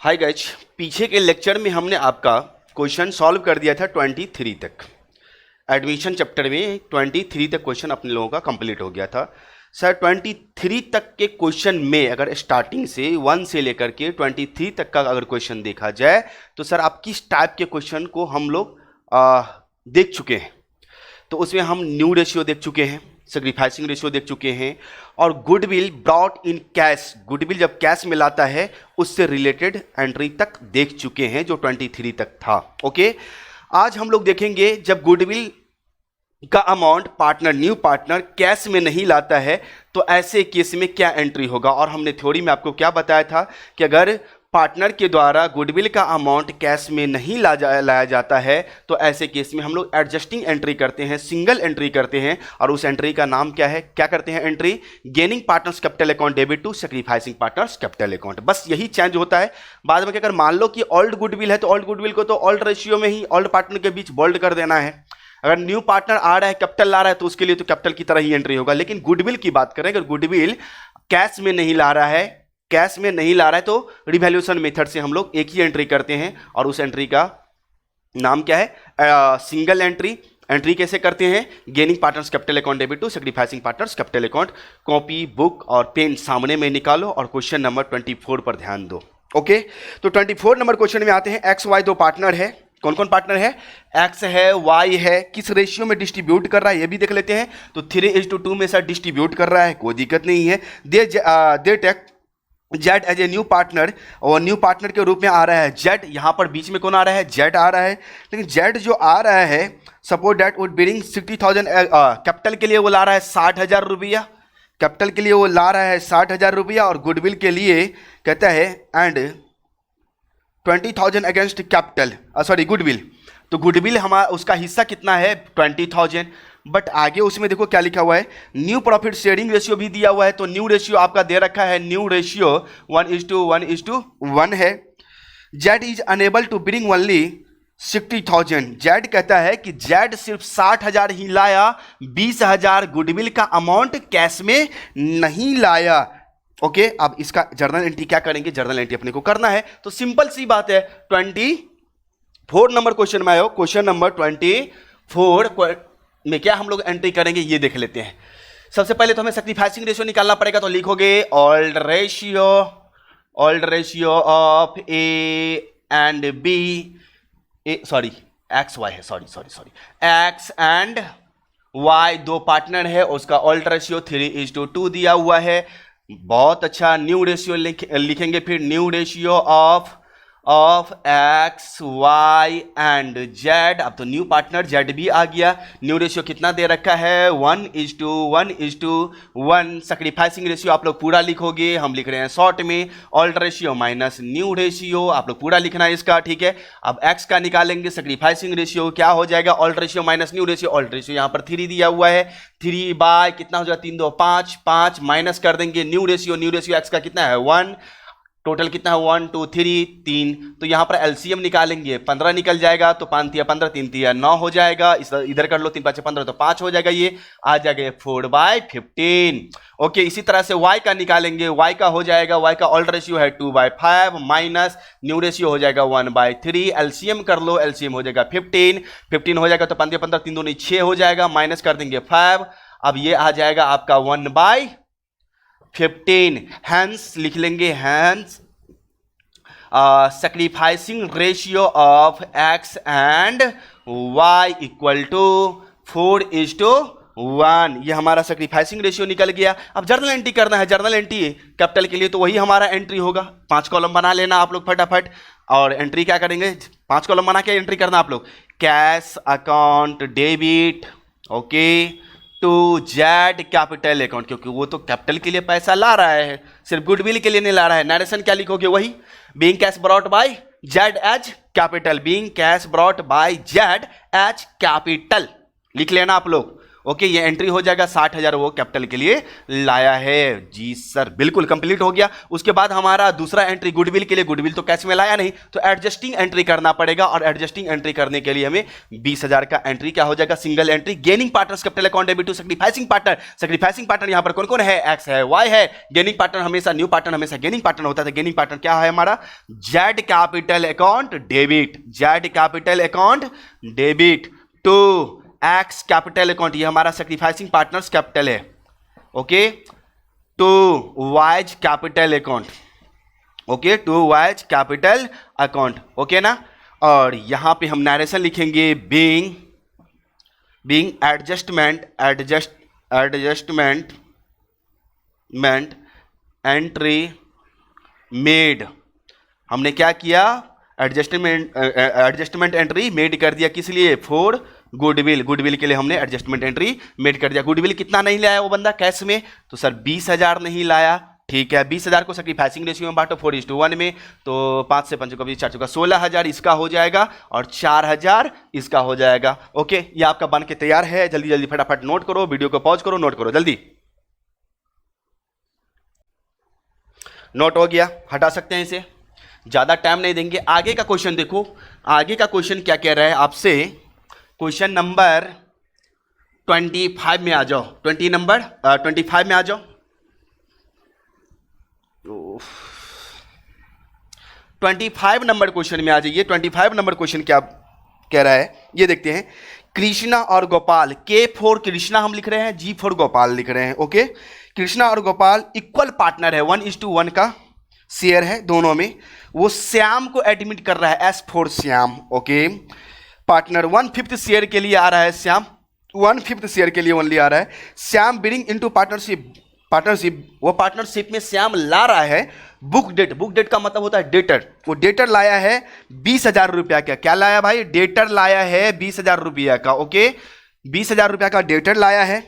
Hi guys, पीछे के lecture में हमने आपका क्वेश्चन सॉल्व कर दिया था 23 तक। एडमिशन चैप्टर में 23 तक क्वेश्चन अपने लोगों का कंप्लीट हो गया था। सर 23 तक के क्वेश्चन में अगर स्टार्टिंग से 1 से लेकर के 23 तक का अगर क्वेश्चन देखा जाए तो सर आप किस टाइप के क्वेश्चन को हम लोग देख चुके हैं। तो उसमें हम न्यू रेशियो देख चुके हैं, सैक्रिफाइसिंग रेशियो देख चुके हैं और goodwill brought in cash, goodwill जब कैश में लाता है उससे रिलेटेड एंट्री तक देख चुके हैं जो 23 तक था। ओके, आज हम लोग देखेंगे जब गुडविल का amount partner new partner cash में नहीं लाता है तो ऐसे केस में क्या एंट्री होगा। और हमने थ्योरी में आपको क्या बताया था कि अगर पार्टनर के द्वारा गुडविल का अमाउंट कैश में नहीं लाया जाता है तो ऐसे केस में हम लोग एडजस्टिंग एंट्री करते हैं, सिंगल एंट्री करते हैं और उस एंट्री का नाम क्या है, क्या करते हैं entry, gaining partners capital account debit to sacrificing partners capital account. बस यही चेंज होता है। बाद में अगर मान लो कि ओल्ड गुडविल है तो ओल्ड गुडविल को तो ओल्ड रेशियो में ही ओल्ड पार्टनर के बीच बोल्ड कर देना है। अगर न्यू पार्टनर आ रहा है कैपिटल ला रहा है तो उसके लिए तो कैपिटल की तरह ही एंट्री होगा। लेकिन गुडविल की बात करें, अगर गुडविल कैश में नहीं ला रहा है, कैश में नहीं ला रहा है तो रिवैल्यूएशन मेथड से हम लोग एक ही एंट्री करते हैं और उस एंट्री का नाम क्या है, सिंगल एंट्री। एंट्री कैसे करते हैं, gaining partners capital account debit to sacrificing partners capital account. Copy book और पेन सामने में निकालो और क्वेश्चन नंबर 24 पर ध्यान दो। ओके, तो 24 नंबर क्वेश्चन में आते हैं। एक्स वाई दो पार्टनर है। कौन कौन पार्टनर है, एक्स है वाई है, किस रेशियो में डिस्ट्रीब्यूट कर रहा है ये भी देख लेते हैं। तो 3:2 में सर डिस्ट्रीब्यूट कर रहा है, कोई दिक्कत नहीं है। They take Z as a new partner और न्यू पार्टनर के रूप में आ रहा है जेड। यहाँ पर बीच में कौन आ रहा है, जेड आ रहा है। लेकिन जेड जो आ रहा है सपोज डेट वुड बिरिंग 60,000, कैपिटल के लिए वो ला रहा है 60,000 रुपया, कैपिटल के लिए वो ला रहा है 60,000 रुपया और गुडविल के लिए कहता है and 20,000 against capital, sorry goodwill. तो गुडविल हमारा उसका हिस्सा कितना है 20,000। बट आगे उसमें देखो क्या लिखा हुआ है, न्यू प्रॉफिट शेयरिंग रेशियो भी दिया हुआ है। तो न्यू रेशियो आपका दे रखा है, न्यू रेशियो 1:1:1 है। Z is unable to bring only 60,000। Z कहता है कि जेड सिर्फ 60,000 ही लाया, 20,000 गुडविल का अमाउंट कैश में नहीं लाया। ओके, अब इसका जर्नल एंट्री क्या करेंगे, जर्नल एंट्री अपने को करना है। तो सिंपल सी बात है, 24 नंबर क्वेश्चन में आयो। क्वेश्चन नंबर 24 में क्या हम लोग एंट्री करेंगे ये देख लेते हैं। सबसे पहले तो हमें सैक्रिफाइसिंग रेशियो निकालना पड़ेगा। तो लिखोगे old ratio of A and B, sorry X Y है, सॉरी एक्स एंड वाई दो पार्टनर है, उसका ओल्ड रेशियो 3:2 दिया हुआ है। बहुत अच्छा, न्यू रेशियो लिखेंगे फिर, new ratio of X Y and Z. अब तो न्यू पार्टनर जेड भी आ गया। न्यू रेशियो कितना दे रखा है 1:1:1। सैक्रिफाइसिंग रेशियो आप लोग पूरा लिखोगे, हम लिख रहे हैं शॉर्ट में। Old ratio minus new ratio आप लोग पूरा लिखना है इसका, ठीक है। अब एक्स का निकालेंगे, सैक्रिफाइसिंग रेशियो क्या हो जाएगा, old ratio minus new ratio. Old ratio यहाँ पर 3 दिया हुआ है, 3 बाय कितना हो जाएगा 3 2 5 5 माइनस कर देंगे न्यू रेशियो एक्स का कितना है 1, टोटल कितना है 1 2 3 3। तो यहां पर एलसीएम निकालेंगे, 15 निकल जाएगा। तो 5 तिया 15, 3 तिया 9 हो जाएगा। इधर कर लो, 3 5 15 तो 5 हो जाएगा। ये आ जाएगा 4/15। ओके, इसी तरह से y का निकालेंगे। y का हो जाएगा, y का ओल्ड रेशियो है 2/5 माइनस न्यू रेशियो हो जाएगा 1/3। एलसीएम कर लो, एलसीएम हो जाएगा 15 हो जाएगा। तो 5 15 3 2 6 हो जाएगा, माइनस कर देंगे 5। अब ये आ जाएगा आपका 1/15। हैंस लिख लेंगे, hence sacrificing ratio of X and Y equal to 4:1। ये हमारा सैक्रिफाइसिंग रेशियो निकल गया। अब जर्नल एंट्री करना है। जर्नल एंट्री कैपिटल के लिए तो वही हमारा एंट्री होगा। 5 कॉलम बना लेना आप लोग फटाफट। और एंट्री क्या करेंगे, 5 कॉलम बना के एंट्री करना आप लोग। Cash account debit, okay, to Z capital account, क्योंकि वो तो कैपिटल के लिए पैसा ला रहा है, सिर्फ गुडविल के लिए नहीं ला रहा है। नरेशन क्या लिखोगे, वही being cash brought by Z as capital, being cash brought by Z as capital लिख लेना आप लोग। ओके, ये एंट्री हो जाएगा 60,000 वो कैपिटल के लिए लाया है। जी सर, बिल्कुल कंप्लीट हो गया। उसके बाद हमारा दूसरा एंट्री गुडविल के लिए, गुडविल तो कैश में लाया नहीं, तो एडजस्टिंग एंट्री करना पड़ेगा, और एडजस्टिंग एंट्री करने के लिए हमें 20,000 का एंट्री क्या हो जाएगा, single entry. Gaining partners capital account debit to sacrificing partner. Sacrificing partner यहां पर कौन कौन है, एक्स है, वाई है। गेनिंग पार्टनर हमेशा, न्यू पार्टनर हमेशा गेनिंग पार्टनर होता है। गेनिंग पार्टनर क्या है हमारा, Z capital account debit, Z capital account debit to X capital account, ये हमारा सैक्रिफाइसिंग पार्टनर्स कैपिटल है। Okay, to Y's capital account, okay, to Y's capital account, okay ना। और यहां पे हम नरेशन लिखेंगे बीइंग एडजस्टमेंट एंट्री मेड। हमने क्या किया, एडजस्टमेंट एंट्री मेड कर दिया, किस लिए, फॉर गुडविल, गुडविल के लिए हमने एडजस्टमेंट एंट्री मेड कर दिया। गुडविल कितना नहीं लाया वो बंदा कैश में, तो सर 20,000 नहीं लाया, ठीक है। 20,000 को सैक्रिफाइसिंग रेशियो में बांटो 4:1 में, तो 5 से 5 का 20, 4 का 16,000 इसका हो जाएगा, और 4,000 इसका हो जाएगा। ओके, ये आपका बन के तैयार है। जल्दी जल्दी फटाफट नोट करो, वीडियो को पॉज करो, नोट करो जल्दी। नोट हो गया, हटा सकते हैं इसे, ज्यादा टाइम नहीं देंगे। आगे का क्वेश्चन देखो, आगे का क्वेश्चन क्या कह रहा है आपसे, क्वेश्चन नंबर 25 में आ जाओ, 25 में आ जाओ। 25 नंबर क्वेश्चन में आ जाइए। 25 नंबर क्वेश्चन क्या कह रहा है ये देखते हैं। कृष्णा और गोपाल, के फॉर कृष्णा हम लिख रहे हैं, जी फॉर गोपाल लिख रहे हैं। ओके, कृष्णा और गोपाल इक्वल पार्टनर है, 1:1 का शेयर है दोनों में। वो श्याम को एडमिट कर रहा है, S for Shyam. Okay, partner 1/5 share के लिए आ रहा है, श्याम 1/5 शेयर के लिए ओनली आ रहा है। श्याम बिडिंग इनटू पार्टनरशिप, वो पार्टनरशिप में श्याम ला रहा है बुक डेट, बुक डेट का मतलब होता है डेटर। वो डेटर लाया है 20,000 रुपया का, क्या लाया भाई, डेटर लाया है 20,000 रुपया का। ओके, 20,000 रुपया का डेटर लाया है।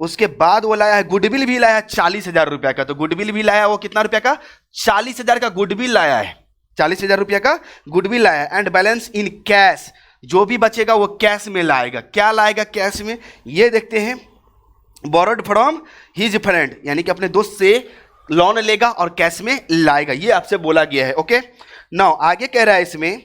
उसके बाद वो लाया है गुडविल भी लाया है 40,000 रुपया का, तो गुडविल भी लाया है वो कितना रुपया का, 40,000 का गुडविल लाया है, 40,000 रुपया का गुडविल लाया है। एंड बैलेंस इन कैश, जो भी बचेगा वो कैश में लाएगा। क्या लाएगा कैश में, ये देखते हैं। बोरोड फ्रॉम हिज फ्रेंड, यानी कि अपने दोस्त से लोन लेगा और कैश में लाएगा, ये आपसे बोला गया है। ओके, नाउ आगे कह रहा है इसमें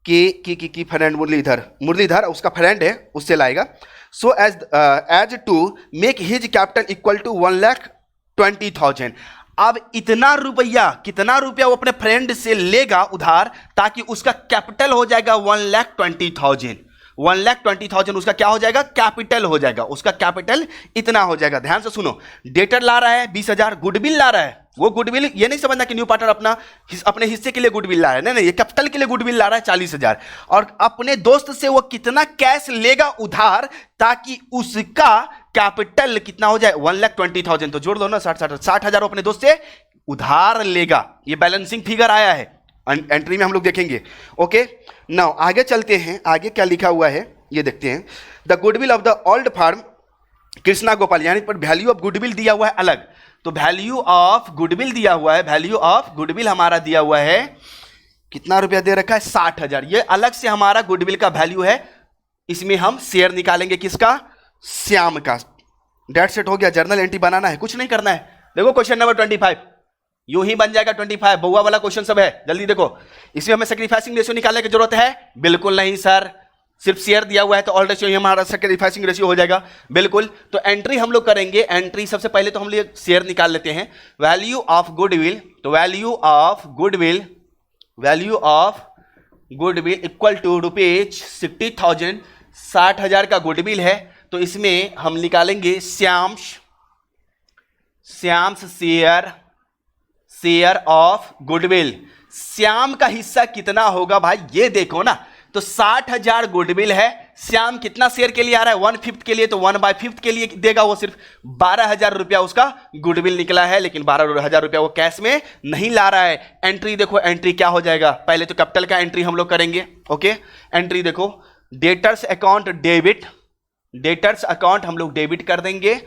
कि फ्रेंड मुरलीधर उसका फ्रेंड है, उससे लाएगा। So as to make his capital equal to 1,20,000। अब इतना रुपया, कितना रुपया वो अपने फ्रेंड से लेगा उधार, ताकि उसका कैपिटल हो जाएगा 1,20,000। 1,20,000 उसका क्या हो जाएगा, कैपिटल हो जाएगा, उसका कैपिटल इतना हो जाएगा। ध्यान से सुनो, डेटर ला रहा है 20,000, गुडविल ला रहा है। वो गुडविल ये नहीं समझना कि न्यू पार्टनर अपने हिस्से के लिए गुडविल ला रहा है, नहीं, ये कैपिटल के लिए गुडविल ला रहा है 40,000। और अपने दोस्त से वो कितना कैश लेगा उधार, ताकि उसका कैपिटल कितना हो जाए, 1,20,000। तो जोड़ दो ना, 60,000 अपने दोस्त से उधार लेगा। ये बैलेंसिंग फिगर आया है, एंट्री में हम लोग देखेंगे। ओके, नाउ आगे चलते हैं, आगे क्या लिखा हुआ है ये देखते हैं। The goodwill of the old firm Krishna Gopal, यानी पर वैल्यू ऑफ गुडविल दिया हुआ है अलग, तो वैल्यू ऑफ गुडविल दिया हुआ है, वैल्यू ऑफ गुडविल हमारा दिया हुआ है, कितना रुपया दे रखा है, 60,000। ये अलग से हमारा गुडविल का वैल्यू है। इसमें हम शेयर निकालेंगे किसका, श्याम का। डेट सेट हो गया, जर्नल एंट्री बनाना है, कुछ नहीं करना है। देखो क्वेश्चन नंबर 25 यूं ही बन जाएगा। 25 बउआ वाला क्वेश्चन सब है, जल्दी देखो। इसमें हमें सैक्रिफाइसिंग रेशियो निकालने की जरूरत है, बिल्कुल नहीं सर, सिर्फ शेयर दिया हुआ है तो ऑल रेशियो हमारा सैक्रिफाइसिंग रेशियो हो जाएगा, बिल्कुल। तो एंट्री हम लोग करेंगे, एंट्री सबसे पहले तो हम लोग शेयर निकाल लेते हैं। वैल्यू ऑफ गुडविल, तो value of goodwill equal to ₹60,000, 60,000 का गुडविल है। तो इसमें हम निकालेंगे Shyam's share of goodwill. Shyam का हिस्सा कितना होगा भाई, ये देखो ना। तो 60,000 गुडविल है, श्याम कितना शेयर के लिए आ रहा है, 1/5 के लिए, तो 1/5 के लिए देगा वो सिर्फ 12,000 रुपया उसका गुडविल निकला है, लेकिन 12,000 रुपया वो कैश में नहीं ला रहा है। एंट्री देखो, एंट्री क्या हो जाएगा, पहले तो कैपिटल का एंट्री हम लोग करेंगे। ओके, एंट्री देखो, डेटर्स अकाउंट हम लोग डेबिट कर देंगे।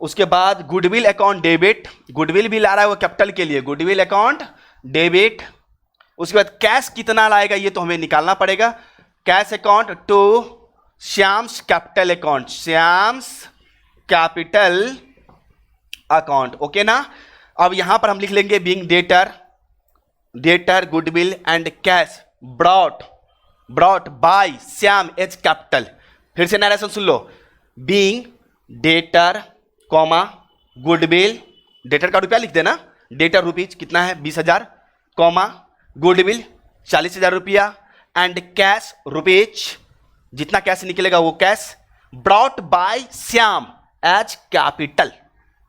उसके बाद गुडविल अकाउंट डेबिट, गुडविल भी ला रहा है वो कैपिटल के लिए, गुडविल अकाउंट डेबिट। उसके बाद कैश कितना लाएगा ये तो हमें निकालना पड़ेगा, cash account to Shyam's capital account, Shyam's capital account, okay ना। अब यहां पर हम लिख लेंगे being debtor goodwill and cash brought by Shyam as capital. फिर से नरेशन सुन लो, being debtor comma goodwill, debtor का रुपया लिख देना, डेटर रुपीज कितना है 20,000 कॉमा गुडविल 40,000 रुपया एंड कैश रुपीज, जितना कैश निकलेगा वो cash, brought by Shyam as capital,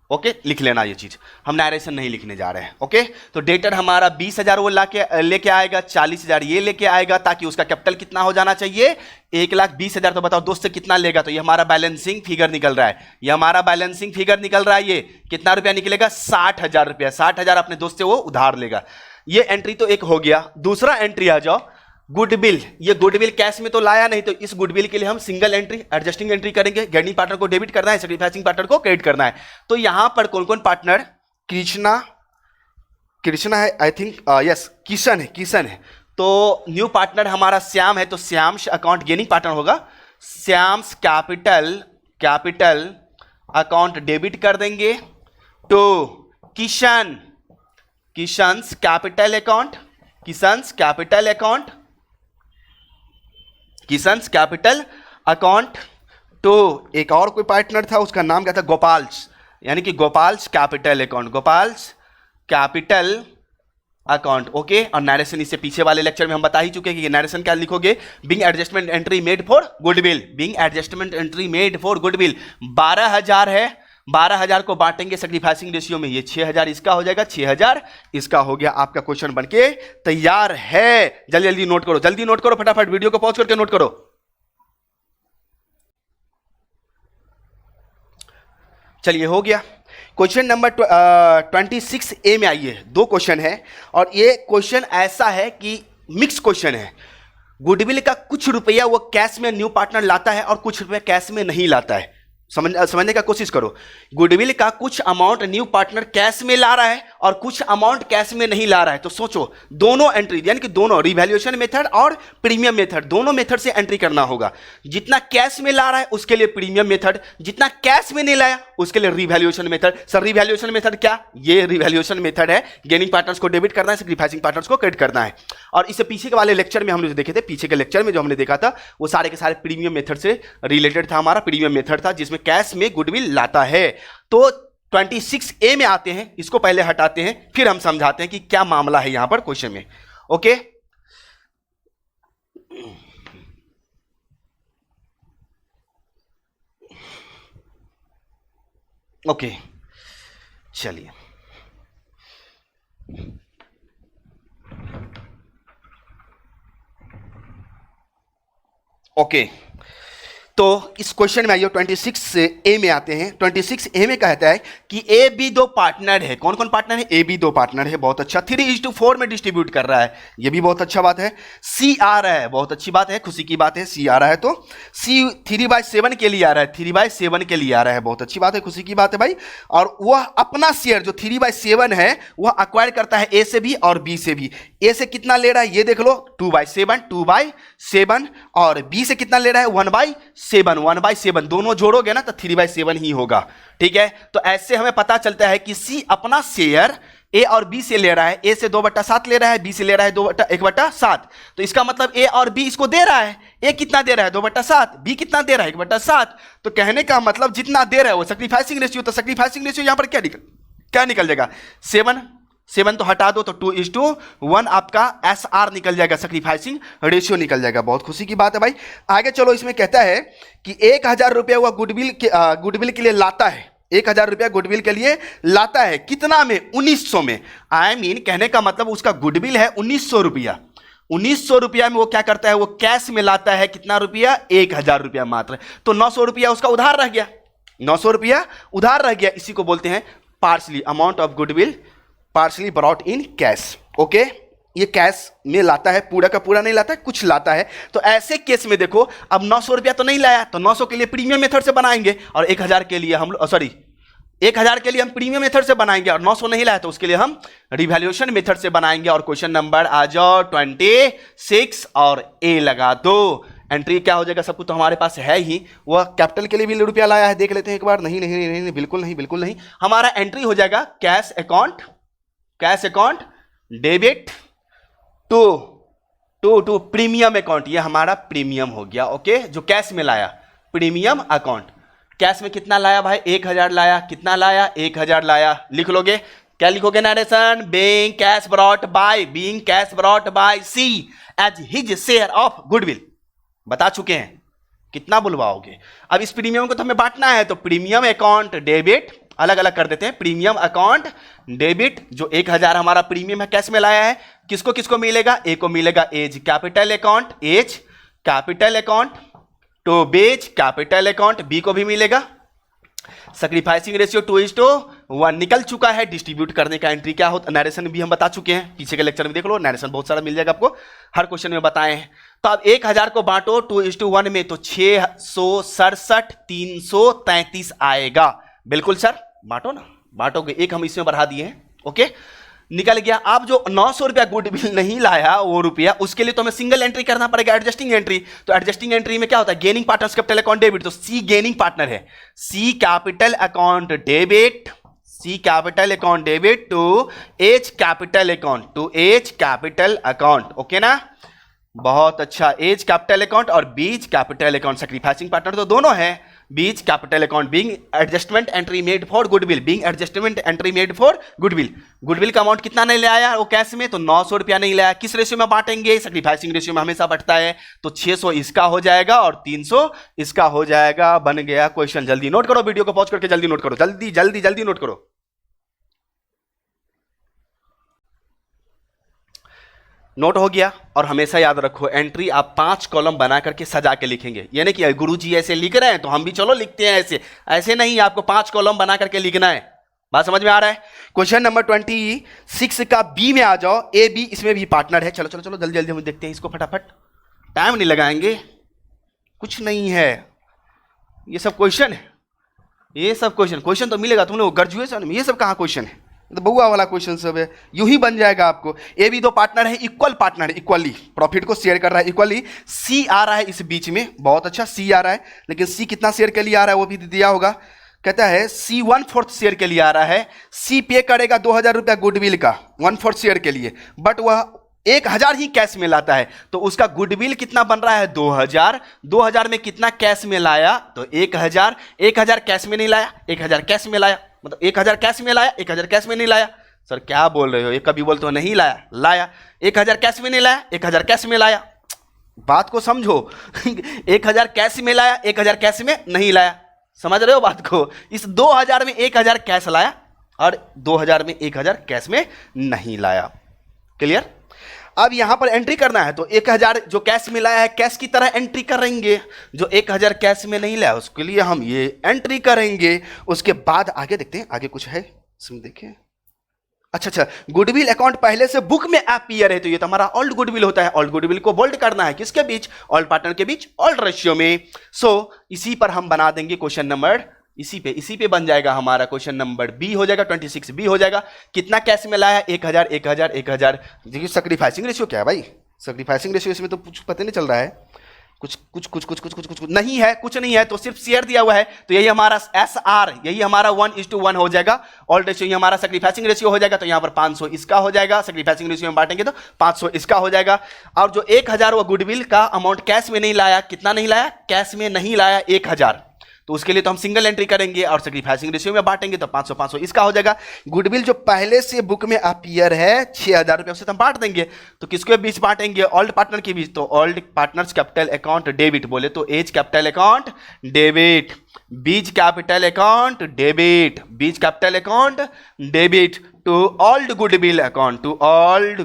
okay लिख लेना ये चीज, हम नरेशन नहीं लिखने जा रहे हैं, ओके। तो डेटर हमारा 20,000 वो लेके आएगा, 40,000 ये लेके आएगा, ताकि उसका कैपिटल कितना हो जाना चाहिए 1,20,000। तो बताओ दोस्त से कितना लेगा, तो ये हमारा बैलेंसिंग फिगर निकल रहा है, ये हमारा बैलेंसिंग फिगर निकल रहा है। ये कितना रुपया निकलेगा 60,000 रुपया, 60,000 अपने दोस्त से वो उधार लेगा। ये एंट्री तो एक हो गया। दूसरा एंट्री आ जाओ, गुडविल। ये गुडविल कैश में तो लाया नहीं, तो इस गुडविल के लिए हम सिंगल एंट्री एडजस्टिंग एंट्री करेंगे। गेनिंग पार्टनर को डेबिट करना है, सैक्रिफाइसिंग पार्टनर को क्रेडिट करना है। तो यहां पर कौन कौन पार्टनर, कृष्णा है आई थिंक, यस किशन है। तो न्यू पार्टनर हमारा श्याम है, तो श्याम्स अकाउंट गेनिंग पार्टनर होगा, श्याम्स कैपिटल अकाउंट डेबिट कर देंगे टू किशन्स कैपिटल अकाउंट तो एक और कोई पार्टनर था, उसका नाम क्या था, गोपाल्स, यानी कि गोपाल्स कैपिटल अकाउंट, ओके। और नरेशन इससे पीछे वाले लेक्चर में हम बता ही चुके हैं कि नरेशन क्या लिखोगे, being adjustment entry made for goodwill, 12,000 है, 12,000 को बांटेंगे सैक्रिफाइसिंग रेशियो में, ये 6,000 इसका हो जाएगा, 6,000 इसका हो गया। आपका क्वेश्चन बनके तैयार है। जल्दी नोट करो, फटाफट वीडियो को पॉज करके नोट करो। चलिए हो गया। क्वेश्चन नंबर 26A में आइए, 2 क्वेश्चन है और ये क्वेश्चन ऐसा है कि मिक्स क्वेश्चन है। गुडविल का कुछ रुपया वो कैश में न्यू पार्टनर लाता है और कुछ रुपया कैश में नहीं लाता है। समझने का कोशिश करो, गुडविल का कुछ अमाउंट न्यू पार्टनर कैश में ला रहा है और कुछ अमाउंट कैश में नहीं ला रहा है। तो सोचो दोनों एंट्री, यानी कि दोनों रिवैल्यूएशन मेथड और प्रीमियम मेथड, दोनों मेथड से एंट्री करना होगा। जितना कैश में ला रहा है उसके लिए प्रीमियम मेथड, जितना कैश में नहीं लाया उसके लिए revaluation method. Sir revaluation method क्या, ये रिवैल्यूएशन मेथड है, गेनिंग पार्टनर्स को डेबिट करना है, सैक्रिफाइसिंग पार्टनर्स को क्रेडिट करना है। और इससे पीछे के वाले लेक्चर में हमने जो देखे थे, पीछे के लेक्चर में जो हमने देखा था वो सारे के सारे प्रीमियम मेथड से रिलेटेड था। हमारा प्रीमियम मेथड था जिसमें कैश में गुडविल लाता है। तो 26A में आते हैं, इसको पहले हटाते हैं फिर हम समझाते हैं कि क्या मामला है यहां पर क्वेश्चन में, ओके। ओके चलिए, ओके तो इस क्वेश्चन में आइए 26A में आते हैं। 26A में कहता है कि ए बी 2 पार्टनर है। कौन कौन पार्टनर है, ए बी 2 पार्टनर है, बहुत अच्छा। 3:4 में डिस्ट्रीब्यूट कर रहा है, ये भी बहुत अच्छा बात है। सी आ रहा है, बहुत अच्छी बात है, खुशी की बात है, सी आ रहा है। तो सी 3/7 के लिए आ रहा है, 3/7 के लिए आ रहा है, बहुत अच्छी बात है, खुशी की बात है भाई। और वह अपना शेयर जो 3/7 है वह अक्वायर करता है ए से भी और बी से भी। ए से कितना ले रहा है ये देख लो, 2/7 और बी से कितना ले रहा है 1/7 दोनों जोड़ोगे ना तो 3/7 ही होगा, ठीक है। तो ऐसे हमें पता चलता है कि सी अपना शेयर ए और बी से ले रहा है, ए से 2/7 ले रहा है, बी से ले रहा है 1/7। तो इसका मतलब ए और बी इसको दे रहा है, ए कितना दे रहा है 2/7, बी कितना दे रहा है 1/7। तो कहने का मतलब जितना दे रहा है वो सैक्रिफाइसिंग रेशियो, तो सैक्रिफाइसिंग रेशियो यहां पर क्या निकल जाएगा 7 तो हटा दो तो 2:1 आपका SR निकल जाएगा, सैक्रिफाइसिंग रेशियो निकल जाएगा। बहुत खुशी की बात है भाई। आगे चलो, इसमें कहता है कि 1,000 रुपया हुआ गुडविल के लिए लाता है, 1,000 रुपया गुडविल के लिए लाता है, कितना में 1900 में। कहने का मतलब उसका गुडविल है 1900 रुपया। 1900 रुपया में वो क्या करता है, वो कैश में लाता है कितना रुपया 1,000 रुपया मात्र। तो 900 रुपया उसका उधार रह गया, 900 रुपया उधार रह गया। इसी को बोलते हैं partially amount of goodwill partially brought in cash, okay. ये कैश में लाता है, पूरा का पूरा नहीं लाता है, कुछ लाता है। तो ऐसे केस में देखो, अब 900 रुपया तो नहीं लाया, तो 900 के लिए प्रीमियम मेथड से बनाएंगे और 1,000 के लिए हम 1,000 के लिए हम प्रीमियम मेथड से बनाएंगे और 900 नहीं लाया तो उसके लिए हम रिवैल्यूएशन मेथड से बनाएंगे। और क्वेश्चन नंबर आ जाओ 26 और ए लगा दो। एंट्री क्या हो जाएगा, सब कुछ तो हमारे पास है ही। वह कैपिटल के लिए भी रुपया लाया है, देख लेते हैं एक बार। नहीं नहीं नहीं, नहीं बिल्कुल नहीं, बिल्कुल नहीं। हमारा एंट्री हो जाएगा cash account debit to premium account. ये हमारा प्रीमियम हो गया, ओके, जो कैश में लाया प्रीमियम अकाउंट। कैश में कितना लाया भाई, 1000 लाया। कितना लाया, 1000 लाया। लिख लोगे, क्या लिखोगे narration, being cash brought by C as his share of goodwill. बता चुके हैं, कितना बुलवाओगे। अब इस प्रीमियम को तो हमें बांटना है, तो प्रीमियम अकाउंट डेबिट, अलग अलग कर देते हैं। प्रीमियम अकाउंट डेबिट, जो 1000 हमारा प्रीमियम है कैश में लाया है, किसको किसको मिलेगा, ए को मिलेगा A's capital account to B's capital account, B को भी मिलेगा। सैक्रिफाइसिंग रेशियो 2:1 निकल चुका है। डिस्ट्रीब्यूट करने का एंट्री क्या होता, नरेशन भी हम बता चुके हैं, पीछे के लेक्चर में देख लो, नरेशन बहुत सारा मिल जाएगा आपको, हर क्वेश्चन में बताए हैं। तो अब 1000 को बांटो 2:1 में, तो 667 333 आएगा। बिल्कुल सर, बांटो ना, बांटोगे, एक हम इसमें बढ़ा दिए हैं, ओके, निकल गया। अब जो 900 रुपया गुडविल नहीं लाया वो रुपया, उसके लिए तो हमें सिंगल एंट्री करना पड़ेगा, एडजस्टिंग एंट्री। तो एडजस्टिंग एंट्री में क्या होता है, gaining partners capital account debit, तो सी गेनिंग पार्टनर है, C capital account debit to H capital account, okay ना, बहुत अच्छा। एज कैपिटल अकाउंट और B's capital account, sacrificing partner तो दोनों है। B's capital account being adjustment entry made for goodwill, goodwill का अमाउंट कितना नहीं लाया वो कैश में, तो 900 रुपया नहीं लाया। किस रेशियो में बांटेंगे, सैक्रिफाइसिंग रेशियो में हमेशा बढ़ता है, तो 600 इसका हो जाएगा और 300 इसका हो जाएगा। बन गया क्वेश्चन। जल्दी नोट करो, वीडियो को पॉज करके जल्दी नोट करो, जल्दी नोट करो। नोट हो गया। और हमेशा याद रखो, एंट्री आप 5 कॉलम बना करके सजा के लिखेंगे। ये नहीं कि गुरुजी ऐसे लिख रहे हैं तो हम भी चलो लिखते हैं ऐसे नहीं, आपको 5 कॉलम बना करके लिखना है। बात समझ में आ रहा है। क्वेश्चन नंबर 26 का बी में आ जाओ। ए बी इसमें भी पार्टनर है। चलो जल्दी हम देखते हैं इसको फटाफट, टाइम नहीं लगाएंगे, कुछ नहीं है, ये सब क्वेश्चन है, क्वेश्चन तो मिलेगा तुमने ग्रेजुएशन में, ये सब कहाँ क्वेश्चन है, तो बउआ वाला क्वेश्चन सब है, यूं ही बन जाएगा आपको। ए बी दो पार्टनर है, इक्वल पार्टनर है, इक्वली प्रॉफिट को शेयर कर रहा है, इक्वली। सी आ रहा है इस बीच में, बहुत अच्छा, सी आ रहा है, लेकिन सी कितना शेयर के लिए आ रहा है वो भी दिया होगा। कहता है सी 1/4 शेयर के लिए आ रहा है। सी पे करेगा 2000 रुपया गुडविल का 1/4 शेयर के लिए, बट वह 1000 ही कैश में लाता है, तो उसका गुडविल कितना बन रहा है 2000। 2000 में कितना कैश में लाया, तो 1000 कैश में नहीं लाया, 1000 कैश में लाया, मतलब 1000 कैश में लाया, 1000 कैश में नहीं लाया। सर क्या बोल रहे हो, ये कभी बोलते हो नहीं लाया 1000 कैश में नहीं लाया, 1000 कैश में लाया, बात को समझो 1000 कैश में लाया, 1000 कैश में नहीं लाया, समझ रहे हो बात को। इस 2000 में 1000 कैश लाया और 2000 में 1000 कैश में नहीं लाया। क्लियर। अब यहां पर एंट्री करना है, तो 1000 जो कैश में लाया है कैश की तरह एंट्री करेंगे, जो 1000 कैश में नहीं लाया उसके लिए हम ये एंट्री करेंगे। उसके बाद आगे देखते हैं, आगे कुछ है इसमें, देखिए। अच्छा, गुडविल अकाउंट पहले से बुक में अपीयर है, तो ये तो हमारा ओल्ड गुडविल होता है। ओल्ड गुडविल को बोल्ड करना है, किसके बीच, ओल्ड पार्टनर के बीच, ओल्ड रेशियो में। सो इसी पर हम बना देंगे क्वेश्चन नंबर, इसी पे बन जाएगा हमारा क्वेश्चन नंबर बी हो जाएगा, 26 बी हो जाएगा। कितना कैश में लाया, 1000। देखिए सैक्रिफाइसिंग रेशियो क्या है भाई, सैक्रिफाइसिंग रेशियो इसमें तो कुछ पता नहीं चल रहा है, कुछ नहीं है, कुछ नहीं है, तो सिर्फ शेयर दिया हुआ है, तो यही हमारा SR, यही हमारा 1:1 हो जाएगा। ओल्ड रेशियो हमारा सैक्रिफाइसिंग रेशियो हो जाएगा, तो यहाँ पर 500 इसका हो जाएगा, सैक्रिफाइसिंग रेशियो में बांटेंगे तो 500 इसका हो जाएगा। और जो 1000 वो गुडविल का अमाउंट कैश में नहीं लाया, कितना नहीं लाया, कैश में नहीं लाया 1000, तो उसके लिए तो हम सिंगल एंट्री करेंगे और सैक्रिफाइसिंग रेशियो में बांटेंगे तो 500 इसका हो जाएगा। गुडविल जो पहले से बुक में अपीयर है 6000 रुपये, उससे हम बांट देंगे, तो किसके बीच बांटेंगे, ओल्ड पार्टनर के बीच, तो old partners capital account debit बोले तो A's capital account debit, B's capital account debit to old goodwill account, to old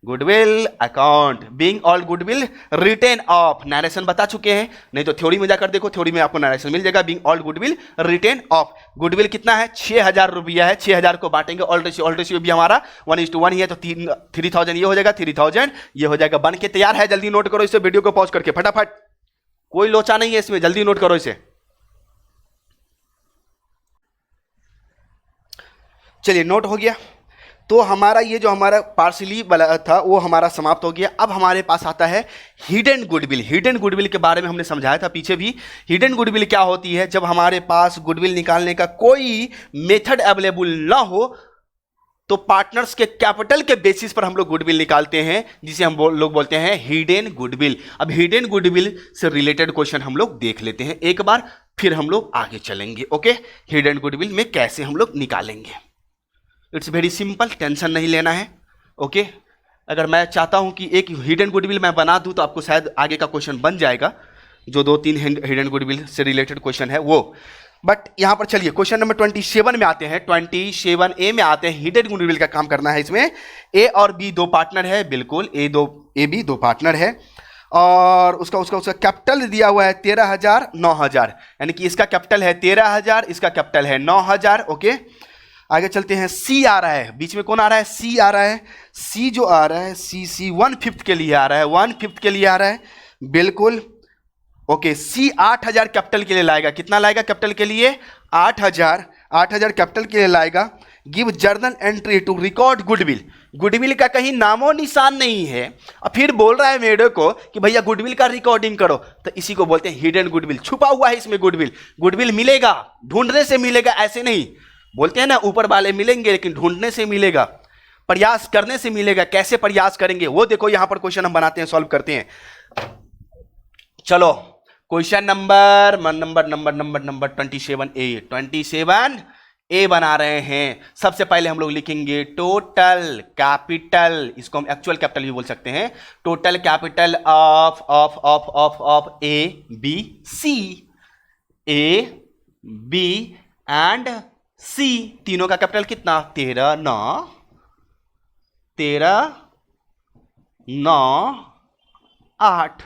goodwill account being all goodwill written off. Narration बता चुके हैं, नहीं तो थ्योरी में जाकर देखो, थ्योरी में आपको नरेशन मिल जाएगा। Being all goodwill written off, goodwill कितना है 6000 रुपया है, 6000 को बांटेंगे। ऑल्ड रेशियो भी हमारा 1:1 ही है, तो 3000 ये हो जाएगा, 3000 ये हो जाएगा। बन के तैयार है, जल्दी नोट करो इसे, वीडियो को पॉज करके फटाफट, कोई लोचा नहीं है इसमें, जल्दी नोट करो इसे। चलिए नोट हो गया। तो हमारा ये जो हमारा पार्सली वाला था वो हमारा समाप्त हो गया। अब हमारे पास आता है हिडन गुडविल। हिडन गुडविल के बारे में हमने समझाया था पीछे भी। हिडन गुडविल क्या होती है? जब हमारे पास गुडविल निकालने का कोई मेथड अवेलेबल ना हो तो पार्टनर्स के कैपिटल के बेसिस पर हम लोग गुडविल निकालते हैं, जिसे हम लोग बोलते हैं हिडन गुडविल। अब हिडन गुडविल से रिलेटेड क्वेश्चन हम लोग देख लेते हैं एक बार, फिर हम लोग आगे चलेंगे। ओके, हिडन गुडविल में कैसे हम लोग निकालेंगे। इट्स वेरी सिंपल, टेंशन नहीं लेना है। ओके, अगर मैं चाहता हूं कि एक हिडन गुडविल मैं बना दूं तो आपको शायद आगे का क्वेश्चन बन जाएगा, जो 2-3 हिडन गुडविल से रिलेटेड क्वेश्चन है वो। बट यहां पर चलिए क्वेश्चन नंबर 27 में आते हैं। 27A में आते हैं। हिडन गुडविल का काम करना है। इसमें ए और बी दो पार्टनर है, बिल्कुल ए बी दो पार्टनर है, और उसका कैपिटल दिया हुआ है 13,000 9,000, यानी कि इसका कैपिटल है 13,000, इसका कैपिटल है 9,000। ओके, आगे चलते हैं। सी आ रहा है, बीच में कौन आ रहा है? सी आ रहा है। सी जो आ रहा है, सी 1/5 के लिए आ रहा है, 1/5 के लिए आ रहा है, बिल्कुल। ओके, सी 8,000 कैपिटल के लिए लाएगा। कितना लाएगा कैपिटल के लिए? 8,000 कैपिटल के लिए लाएगा। Give journal entry to record goodwill. Goodwill का कहीं नामो निशान नहीं है, और फिर बोल रहा है मेरे को कि भैया गुडविल का रिकॉर्डिंग करो, तो इसी को बोलते हैं हिडन गुडविल। छुपा हुआ है इसमें गुडविल। गुडविल मिलेगा, ढूंढने से मिलेगा, ऐसे नहीं बोलते हैं ना ऊपर वाले मिलेंगे, लेकिन ढूंढने से मिलेगा, प्रयास करने से मिलेगा। कैसे प्रयास करेंगे वो देखो, यहां पर क्वेश्चन हम बनाते हैं, सॉल्व करते हैं। चलो क्वेश्चन नंबर 27A बना रहे हैं। सबसे पहले हम लोग लिखेंगे टोटल कैपिटल, इसको हम एक्चुअल कैपिटल भी बोल सकते हैं। Total capital of A B and C, तीनों का कैपिटल कितना? 13 9 8,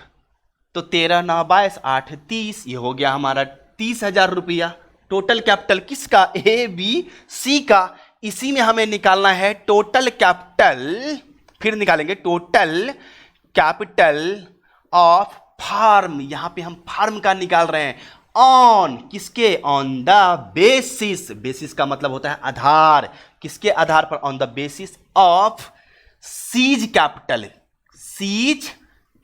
तो 13 9 22 8 30, ये हो गया हमारा 30,000 रुपया। टोटल कैपिटल किसका? ए बी सी का। इसी में हमें निकालना है टोटल कैपिटल, फिर निकालेंगे टोटल कैपिटल ऑफ फार्म। यहां पे हम फार्म का निकाल रहे हैं। ऑन किसके? On the basis. बेसिस का मतलब होता है आधार। किसके आधार पर? On the basis of seize capital. Seize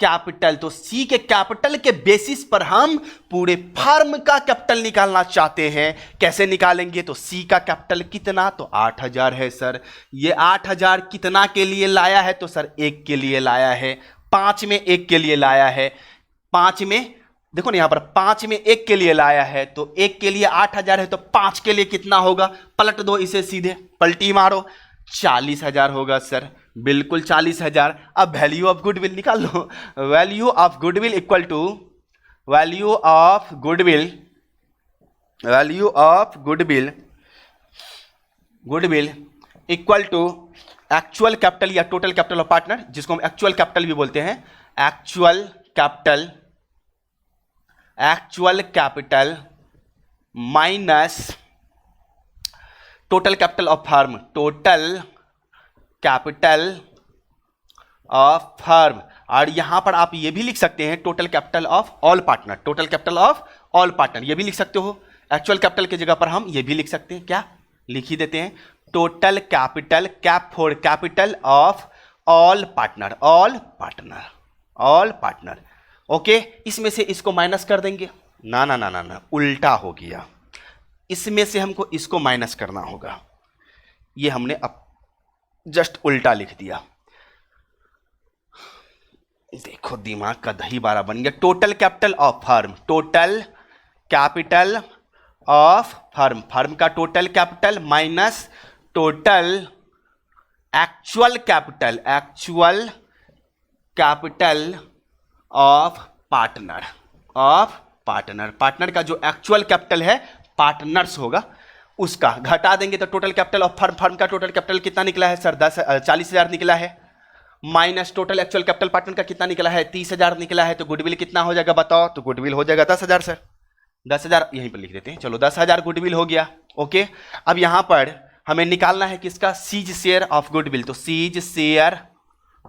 capital, तो सी के कैपिटल के बेसिस पर हम पूरे फर्म का कैपिटल निकालना चाहते हैं। कैसे निकालेंगे? तो सी का कैपिटल कितना? तो 8,000 है सर। ये 8,000 कितना के लिए लाया है? तो सर 1 के लिए लाया है। 5 में 1 के लिए लाया है। 5 में देखो ना, यहां पर 5 में 1 के लिए लाया है, तो 1 के लिए 8,000 है, तो 5 के लिए कितना होगा? पलट दो इसे, सीधे पलटी मारो, 40,000 होगा सर, बिल्कुल 40,000। अब वैल्यू ऑफ गुडविल निकाल लो। Value of goodwill equal to value of goodwill equal to actual capital या टोटल कैपिटल ऑफ पार्टनर, जिसको हम एक्चुअल कैपिटल भी बोलते हैं। Actual capital minus total capital of firm. Total capital of firm, और यहां पर आप ये भी लिख सकते हैं total capital of all partner. Total capital of all partner ये भी लिख सकते हो। एक्चुअल कैपिटल की जगह पर हम ये भी लिख सकते हैं। क्या लिख ही देते हैं? Total capital capital of all partner. Okay, इसमें से इसको माइनस कर देंगे। ना, उल्टा हो गया। इसमें से हमको इसको माइनस करना होगा। ये हमने अब जस्ट उल्टा लिख दिया। देखो दिमाग का दही बारा बन गया। Total capital of firm, total capital of firm का total capital minus total actual capital of partner का जो एक्चुअल कैपिटल है पार्टनर्स होगा, उसका घटा देंगे तो टोटल कैपिटल ऑफ फर्म का टोटल कैपिटल कितना निकला है सर? 40,000 निकला है। Minus total actual capital partner का कितना निकला है? 30,000 निकला है। तो गुडविल कितना हो जाएगा बताओ? तो गुडविल हो जाएगा 10,000 सर। 10,000 यहीं पर लिख देते हैं। चलो 10,000 गुडविल हो गया। ओके, अब यहां पर हमें निकालना है किसका? C's share of goodwill. तो C's share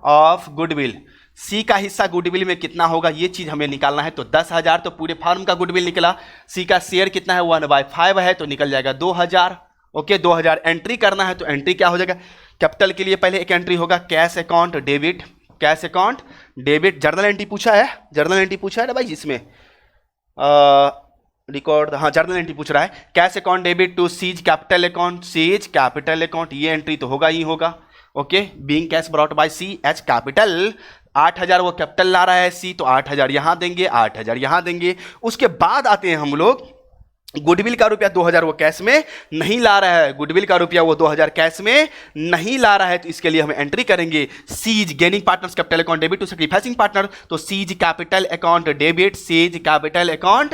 of goodwill, C का हिस्सा गुडविल में कितना होगा ये चीज हमें निकालना है। तो 10,000 तो पूरे फर्म का गुडविल निकला। सी का शेयर कितना है? 1/5 है, तो निकल जाएगा 2,000। ओके 2000 एंट्री करना है तो एंट्री क्या हो जाएगा, कैपिटल के लिए पहले एक एंट्री होगा cash account debit, cash account debit. Journal entry पूछा है, जर्नल एंट्री पूछा है ना भाई इसमें रिकॉर्ड, हाँ जर्नल एंट्री पूछ रहा है, cash account debit to C's capital account, C's capital account, ये एंट्री तो होगा ही होगा। Okay being cash brought by C H capital, 8000 वो कैपिटल ला रहा है सी, तो 8000 यहां देंगे, 8000 यहां देंगे। उसके बाद आते हैं हम लोग गुडविल का रुपया 2000 वो कैश में नहीं ला रहा है, गुडविल का रुपया वो 2000 कैश में नहीं ला रहा है, तो इसके लिए हम एंट्री करेंगे C's gaining partners capital account debit to sacrificing partner, तो C's capital account debit, C's capital account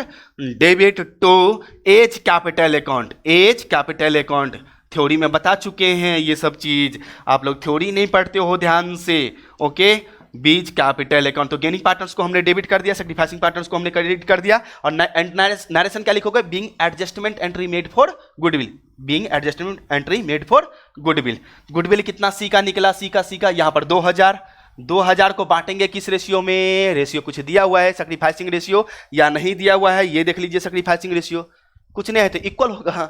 debit to A's capital account, A's capital account. Theory में बता चुके हैं ये सब चीज, आप लोग थ्योरी नहीं पढ़ते हो ध्यान से। ओके बीज कैपिटल अकाउंट, तो गेनिंग पार्टनर्स को हमने डेबिट कर दिया, सैक्रिफाइसिंग पार्टनर्स को हमने क्रेडिट कर दिया, और नरेशन क्या लिखोगे, being adjustment entry made for goodwill, being adjustment entry made for goodwill. Goodwill कितना सी का निकला, सी का यहां पर 2000, 2000 को बांटेंगे किस रेशियो में, रेशियो कुछ दिया हुआ है सैक्रिफाइसिंग रेशियो या नहीं दिया हुआ है, ये देख लीजिए सैक्रिफाइसिंग रेशियो कुछ नहीं है तो इक्वल होगा।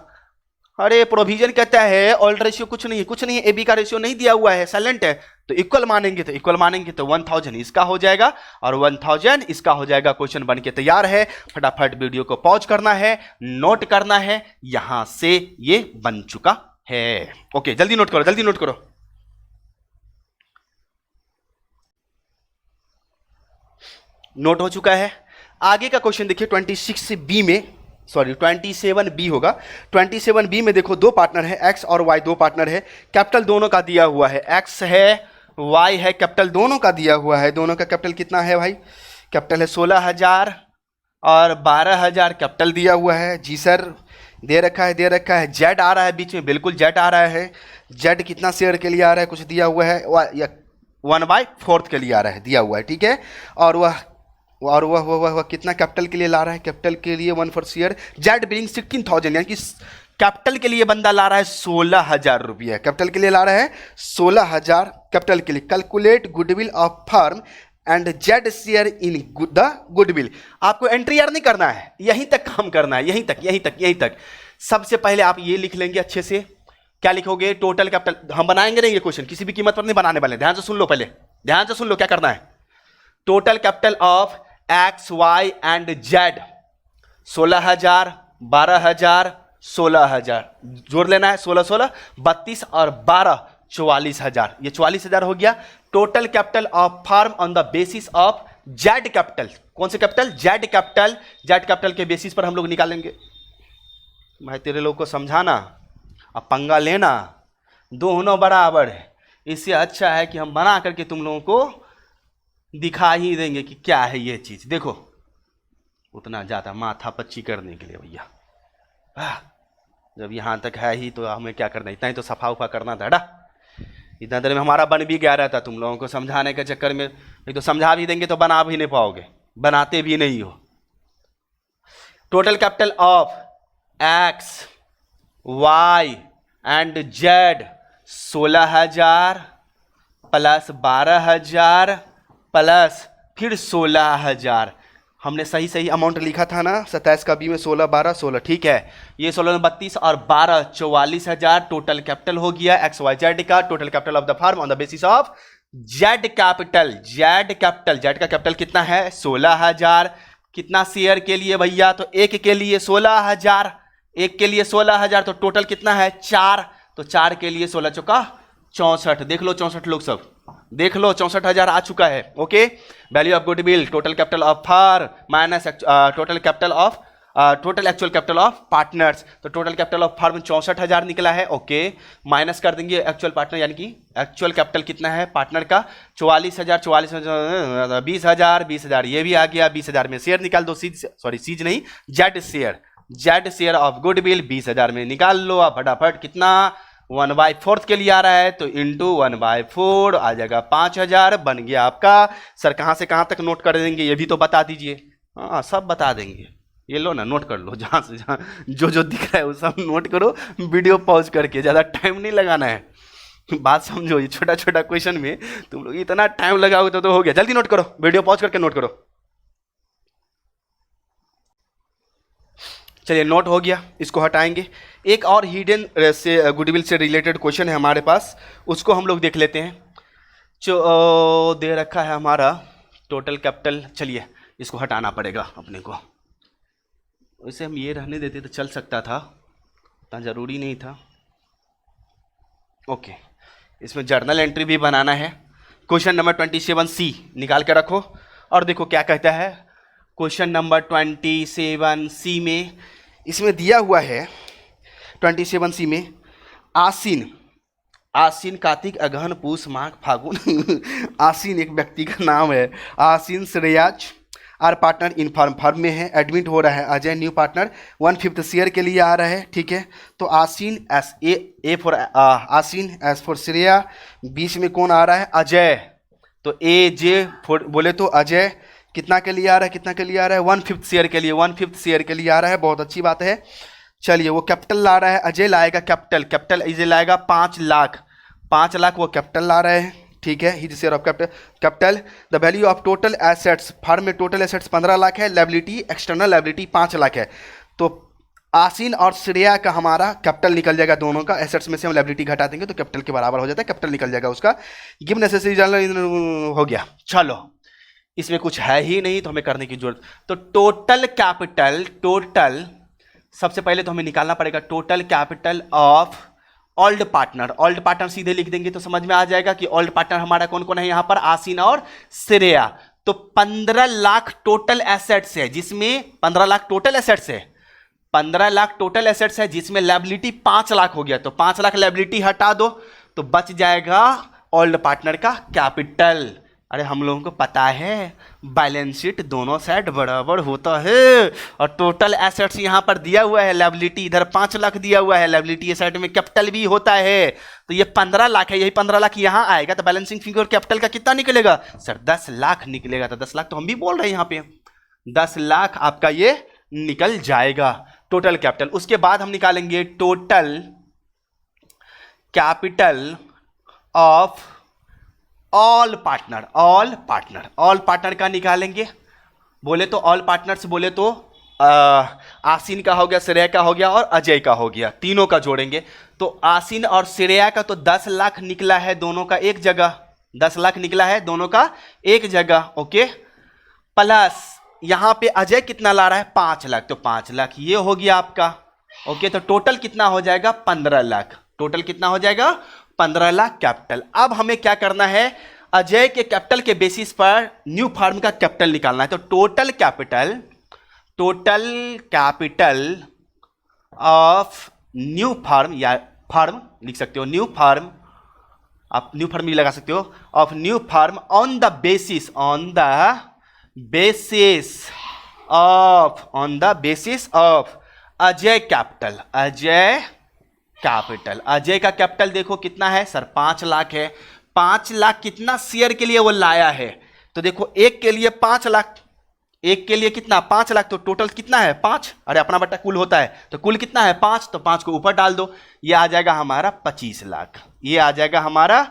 अरे प्रोविजन कहता है ऑल्ड रेशियो कुछ नहीं है, कुछ नहीं है, ए बी का रेशियो नहीं दिया हुआ है, साइलेंट है, तो इक्वल मानेंगे, तो इक्वल मानेंगे तो 1000 इसका हो जाएगा और 1000 इसका हो जाएगा। क्वेश्चन बन के तैयार है, फटाफट वीडियो को पॉज करना है, नोट करना है, यहां से ये बन चुका है। ओके जल्दी नोट करो, जल्दी नोट करो। नोट हो चुका है। आगे का क्वेश्चन देखिए 26B में, सॉरी 27B होगा। 27B में देखो दो पार्टनर है एक्स और वाई, दो पार्टनर है, कैपिटल दोनों का दिया हुआ है, एक्स है वाई है, कैपिटल दोनों का दिया हुआ है। दोनों का कैपिटल कितना है भाई, कैपिटल है 16000 और 12000 कैपिटल दिया हुआ है। जी सर दे रखा है, दे रखा है। जेड आ रहा है बीच में, बिल्कुल जेड आ रहा है। जेड कितना शेयर के लिए आ रहा है, कुछ दिया हुआ है, 1/4 के लिए आ रहा है, दिया हुआ है, ठीक है। और वह कितना कैपिटल के लिए ला रहा है, कैपिटल के लिए 1/4 शेयर, जेड बिंग 16000, यानी कि कैपिटल के लिए बंदा ला रहा है 16000 रुपया, कैपिटल के लिए ला रहा है 16000 कैपिटल के लिए। Calculate goodwill of firm and Z share in the goodwill. आपको एंट्री यार नहीं करना है, यहीं तक काम करना है, यहीं तक, यहीं तक, यहीं तक। सबसे पहले आप ये लिख लेंगे अच्छे से, क्या लिखोगे, टोटल कैपिटल। हम बनाएंगे नहीं ये क्वेश्चन, किसी भी कीमत पर नहीं बनाने वाले, ध्यान से सुन लो, पहले ध्यान से सुन लो क्या करना है। Total capital of X Y and Z 16000, 12000, 16000 जोड़ लेना है, 16 16 32 और 12 44000, ये 44000 हो गया। Total capital of firm on the basis of Z capital, कौन से capital, Z capital, Z capital के बेसिस पर हम लोग निकालेंगे। भाई तेरे लोग को समझाना अब पंगा लेना, दोनों बराबर है, इससे अच्छा है कि हम बना करके तुम लोगों को दिखा ही देंगे कि क्या है ये चीज। देखो उतना ज्यादा माथा पच्ची करने के लिए भैया, जब यहां तक है ही तो हमें क्या करना, इतना ही तो सफा उफा करना था। इतना देर में हमारा बन भी गया रहता, तुम लोगों को समझाने के चक्कर में एक तो समझा भी देंगे तो बना भी नहीं पाओगे, बनाते भी नहीं हो। Total capital of X Y and Z 16000 plus 12000 plus फिर 16000। हमने सही सही अमाउंट लिखा था ना, 27 का बी में 16 12 16, ठीक है। ये 16 में 32 और 12 44000 टोटल कैपिटल हो गया एक्स वाई जेड का। Total capital of the firm on the basis of Z capital, Z capital, Z का कैपिटल कितना है 16000। कितना शेयर के लिए भैया, तो एक के लिए 16000, एक के लिए 16000, तो टोटल कितना है 4, तो 4 के लिए 16 चौका 64। देख लो 64 लोग सब देख लो, 64,000 आ चुका है। Okay, value of goodwill, total capital of firm minus total capital of total actual capital of partners, तो टोटल कैपिटल ऑफ फर्म 64,000 निकला है। ओके, माइनस कर देंगे एक्चुअल पार्टनर, यानी कि एक्चुअल कैपिटल कितना है पार्टनर का 44,000, 44,000 20,000, 20,000 ये भी आ गया। 20,000 में शेयर निकाल दो, सीज नहीं Z share, Z share of goodwill 20,000 में निकाल लो आप फटाफट। कितना 1/4 के लिए आ रहा है, तो इंटू 1/4 आ जाएगा 5,000, बन गया आपका। सर कहाँ से कहाँ तक नोट कर देंगे ये भी तो बता दीजिए। हाँ सब बता देंगे, ये लो ना नोट कर लो, जहाँ से जहाँ जो जो दिख रहा है वो सब नोट करो, वीडियो पॉज करके, ज़्यादा टाइम नहीं लगाना है। बात समझो, ये छोटा छोटा क्वेश्चन में तुम लोग इतना टाइम लगाओगे तो हो गया। जल्दी नोट करो, वीडियो पॉज करके नोट करो। चलिए नोट हो गया, इसको हटाएंगे। एक और हिडन से गुडविल से रिलेटेड क्वेश्चन है हमारे पास, उसको हम लोग देख लेते हैं। जो दे रखा है हमारा टोटल कैपिटल, चलिए इसको हटाना पड़ेगा अपने को। वैसे हम ये रहने देते तो चल सकता था, इतना ज़रूरी नहीं था। ओके, इसमें जर्नल एंट्री भी बनाना है। क्वेश्चन नंबर 27C निकाल के रखो और देखो क्या कहता है। क्वेश्चन नंबर 27C में इसमें दिया हुआ है 27C में आसीन, आसीन कार्तिक अगहन पूस माघ फागुन आसीन एक व्यक्ति का नाम है। आसीन Shreyas are partner in firm में है, एडमिट हो रहा है अजय न्यू पार्टनर 1/5 शेयर के लिए आ रहा है, ठीक है। तो आसीन एस ए फॉर आसीन, एस फॉर श्रेया, बीच में कौन आ रहा है अजय, तो ए जे फॉर बोले तो अजय कितना के लिए आ रहा है, कितना के लिए आ रहा है 1/5 शेयर के लिए, 1/5 शेयर के लिए आ रहा है, बहुत अच्छी बात है। चलिए वो कैपिटल ला रहा है, अजय लाएगा कैपिटल, कैपिटल अजय लाएगा 5 लाख, 5 लाख वो कैपिटल ला रहे हैं, ठीक है। His share of capital. The value of total assets, firm में टोटल एसेट्स 15 लाख है, लायबिलिटी एक्सटर्नल लायबिलिटी 5 लाख है। तो आसीन और श्रेया का हमारा कैपिटल निकल जाएगा, दोनों का एसेट्स में से हम लायबिलिटी घटा देंगे तो कैपिटल के बराबर हो जाता है, कैपिटल निकल जाएगा उसका। गिव नेसेसरी जर्नल हो गया। चलो इसमें कुछ है ही नहीं तो हमें करने की जरूरत, तो टोटल कैपिटल, टोटल सबसे पहले तो हमें निकालना पड़ेगा total capital of old partner. Old partner सीधे लिख देंगे तो समझ में आ जाएगा कि ओल्ड पार्टनर हमारा कौन कौन है यहाँ पर, आसीन और श्रेया। तो 15 लाख टोटल एसेट्स है, जिसमें 15 लाख टोटल एसेट्स है, 15 लाख टोटल एसेट्स है जिसमें लायबिलिटी 5 लाख हो गया। तो 5 लाख लायबिलिटी हटा दो तो बच जाएगा ओल्ड पार्टनर का कैपिटल। अरे हम लोगों को पता है बैलेंस शीट दोनों साइड बराबर होता है, और टोटल एसेट्स यहाँ पर दिया हुआ है, लायबिलिटी इधर 5 लाख दिया हुआ है, लायबिलिटी साइड में कैपिटल भी होता है। तो ये 15 लाख है, यही 15 लाख यहाँ आएगा तो बैलेंसिंग फिगर कैपिटल का कितना निकलेगा सर, 10 लाख निकलेगा। तो 10 लाख तो हम भी बोल रहे हैं यहाँ पे, 10 लाख आपका ये निकल जाएगा टोटल कैपिटल। उसके बाद हम निकालेंगे total capital of all partner, all partner, all partner का निकालेंगे। बोले तो ऑल पार्टनर्स बोले तो आसीन का हो गया, श्रेया का हो गया और अजय का हो गया, तीनों का जोड़ेंगे। तो आसीन और श्रेया का तो 10 लाख निकला है दोनों का एक जगह, 10 लाख निकला है दोनों का एक जगह, ओके। प्लस यहां पे अजय कितना ला रहा है 5 लाख, तो 5 लाख ये हो गया आपका, ओके। तो टोटल कितना हो जाएगा 15 लाख, टोटल कितना हो जाएगा 15 लाख कैपिटल। अब हमें क्या करना है, अजय के कैपिटल के बेसिस पर न्यू फर्म का कैपिटल निकालना है। तो total capital, total capital of new firm, या फर्म लिख सकते हो, न्यू फर्म, आप न्यू फर्म भी लगा सकते हो, of new firm on the basis, on the basis of, on the basis of Ajay capital, Ajay capital. Ajay का कैपिटल देखो कितना है सर 5 लाख है। 5 लाख कितना शेयर के लिए वो लाया है, तो देखो एक के लिए 5 लाख, एक के लिए कितना 5 लाख, तो टोटल कितना है 5, अरे अपना बट्टा कुल होता है तो कुल कितना है 5, तो 5 को ऊपर डाल दो, ये आ जाएगा हमारा 25 लाख, ये आ जाएगा हमारा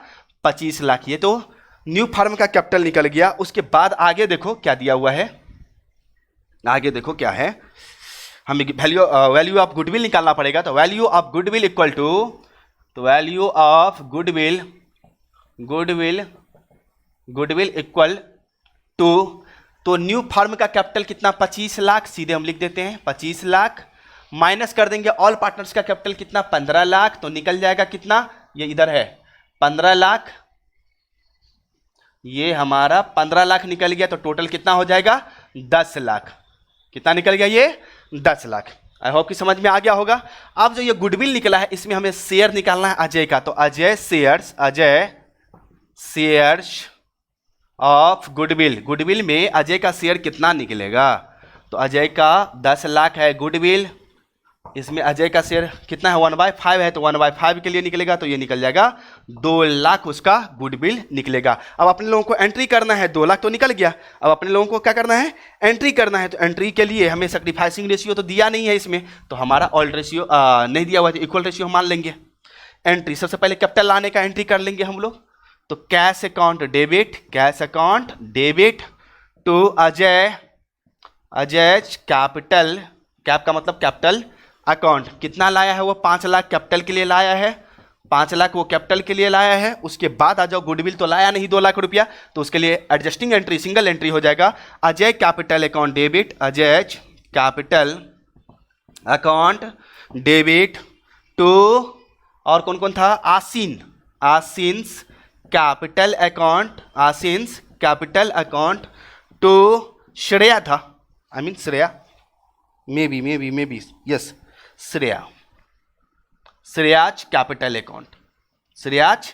25 लाख। ये तो न्यू फर्म का कैपिटल निकल गया। उसके बाद आगे देखो क्या दिया हुआ है, आगे देखो क्या है, हमें वैल्यू ऑफ गुडविल निकालना पड़ेगा। तो value of goodwill equal to, तो value of goodwill, goodwill, goodwill equal to, तो न्यू फर्म का कैपिटल कितना 25 लाख, सीधे हम लिख देते हैं 25 लाख, माइनस कर देंगे ऑल पार्टनर्स का कैपिटल कितना 15 लाख, तो निकल जाएगा कितना, ये इधर है 15 लाख, ये हमारा 15 लाख निकल गया। तो टोटल कितना हो जाएगा 10 लाख, कितना निकल गया ये 10 लाख। आई होप कि समझ में आ गया होगा। अब जो ये गुडविल निकला है इसमें हमें शेयर निकालना है अजय का, तो Ajay shares, Ajay shares of goodwill, goodwill में अजय का शेयर कितना निकलेगा, तो अजय का 10 लाख है गुडविल, इसमें अजय का शेयर कितना है 1/5 है, तो 1/5 के लिए निकलेगा, तो ये निकल जाएगा 2 लाख उसका गुडविल निकलेगा। अब अपने लोगों को एंट्री करना है, 2 लाख तो निकल गया, अब अपने लोगों को क्या करना है एंट्री करना है। तो एंट्री के लिए हमें सैक्रिफाइसिंग रेशियो तो दिया नहीं है इसमें, तो हमारा ऑल रेशियो नहीं दिया हुआ है, तो इक्वल रेशियो हम मान लेंगे। एंट्री सबसे पहले कैपिटल लाने का एंट्री कर लेंगे हम लोग, तो cash account debit, cash account debit to Ajay, Ajay capital, cap का मतलब कैपिटल अकाउंट। कितना लाया है वो? 5 लाख कैपिटल के लिए लाया है, 5 लाख वो कैपिटल के लिए लाया है। उसके बाद आ जाओ, गुडविल तो लाया नहीं 2 लाख रुपया, तो उसके लिए एडजस्टिंग एंट्री, सिंगल एंट्री हो जाएगा, Ajay capital account debit, Ajay capital account debit to, और कौन कौन था? Asin, Asin's capital account, Asin's capital account to Shreya था, I mean Shreya, may be yes, Shreya, Shreya's capital account, Shreya's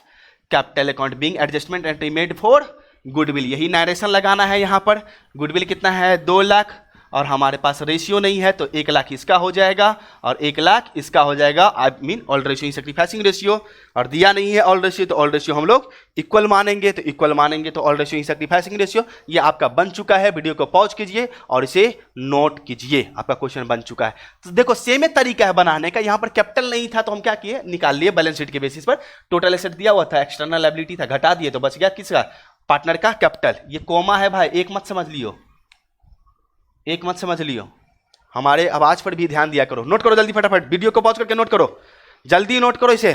capital account being adjustment entry made for goodwill. यही narration लगाना है यहाँ पर। गुडविल कितना है? 2 लाख, और हमारे पास रेशियो नहीं है तो 1 लाख इसका हो जाएगा और 1 लाख इसका हो जाएगा, I mean all ratio sacrificing ratio. और दिया नहीं है ऑल रेशियो, तो ऑल रेशियो हम लोग इक्वल मानेंगे, तो इक्वल मानेंगे तो ऑल रेशियो सैक्रिफाइसिंग रेशियो। ये आपका बन चुका है, वीडियो को पॉज कीजिए और इसे नोट कीजिए, आपका क्वेश्चन बन चुका है। तो देखो सेम तरीका है बनाने का। यहाँ पर कैपिटल नहीं था तो हम क्या किए? निकाल लिए बैलेंस शीट के बेसिस पर। टोटल एसेट दिया हुआ था, एक्सटर्नल लायबिलिटी था, घटा दिए तो बच गया किसका? पार्टनर का कैपिटल। ये कोमा है भाई, एक मत समझ लियो, एक मत समझ लियो, हमारे आवाज पर भी ध्यान दिया करो। नोट करो जल्दी फटाफट, वीडियो को पॉज करके नोट करो, जल्दी नोट करो इसे।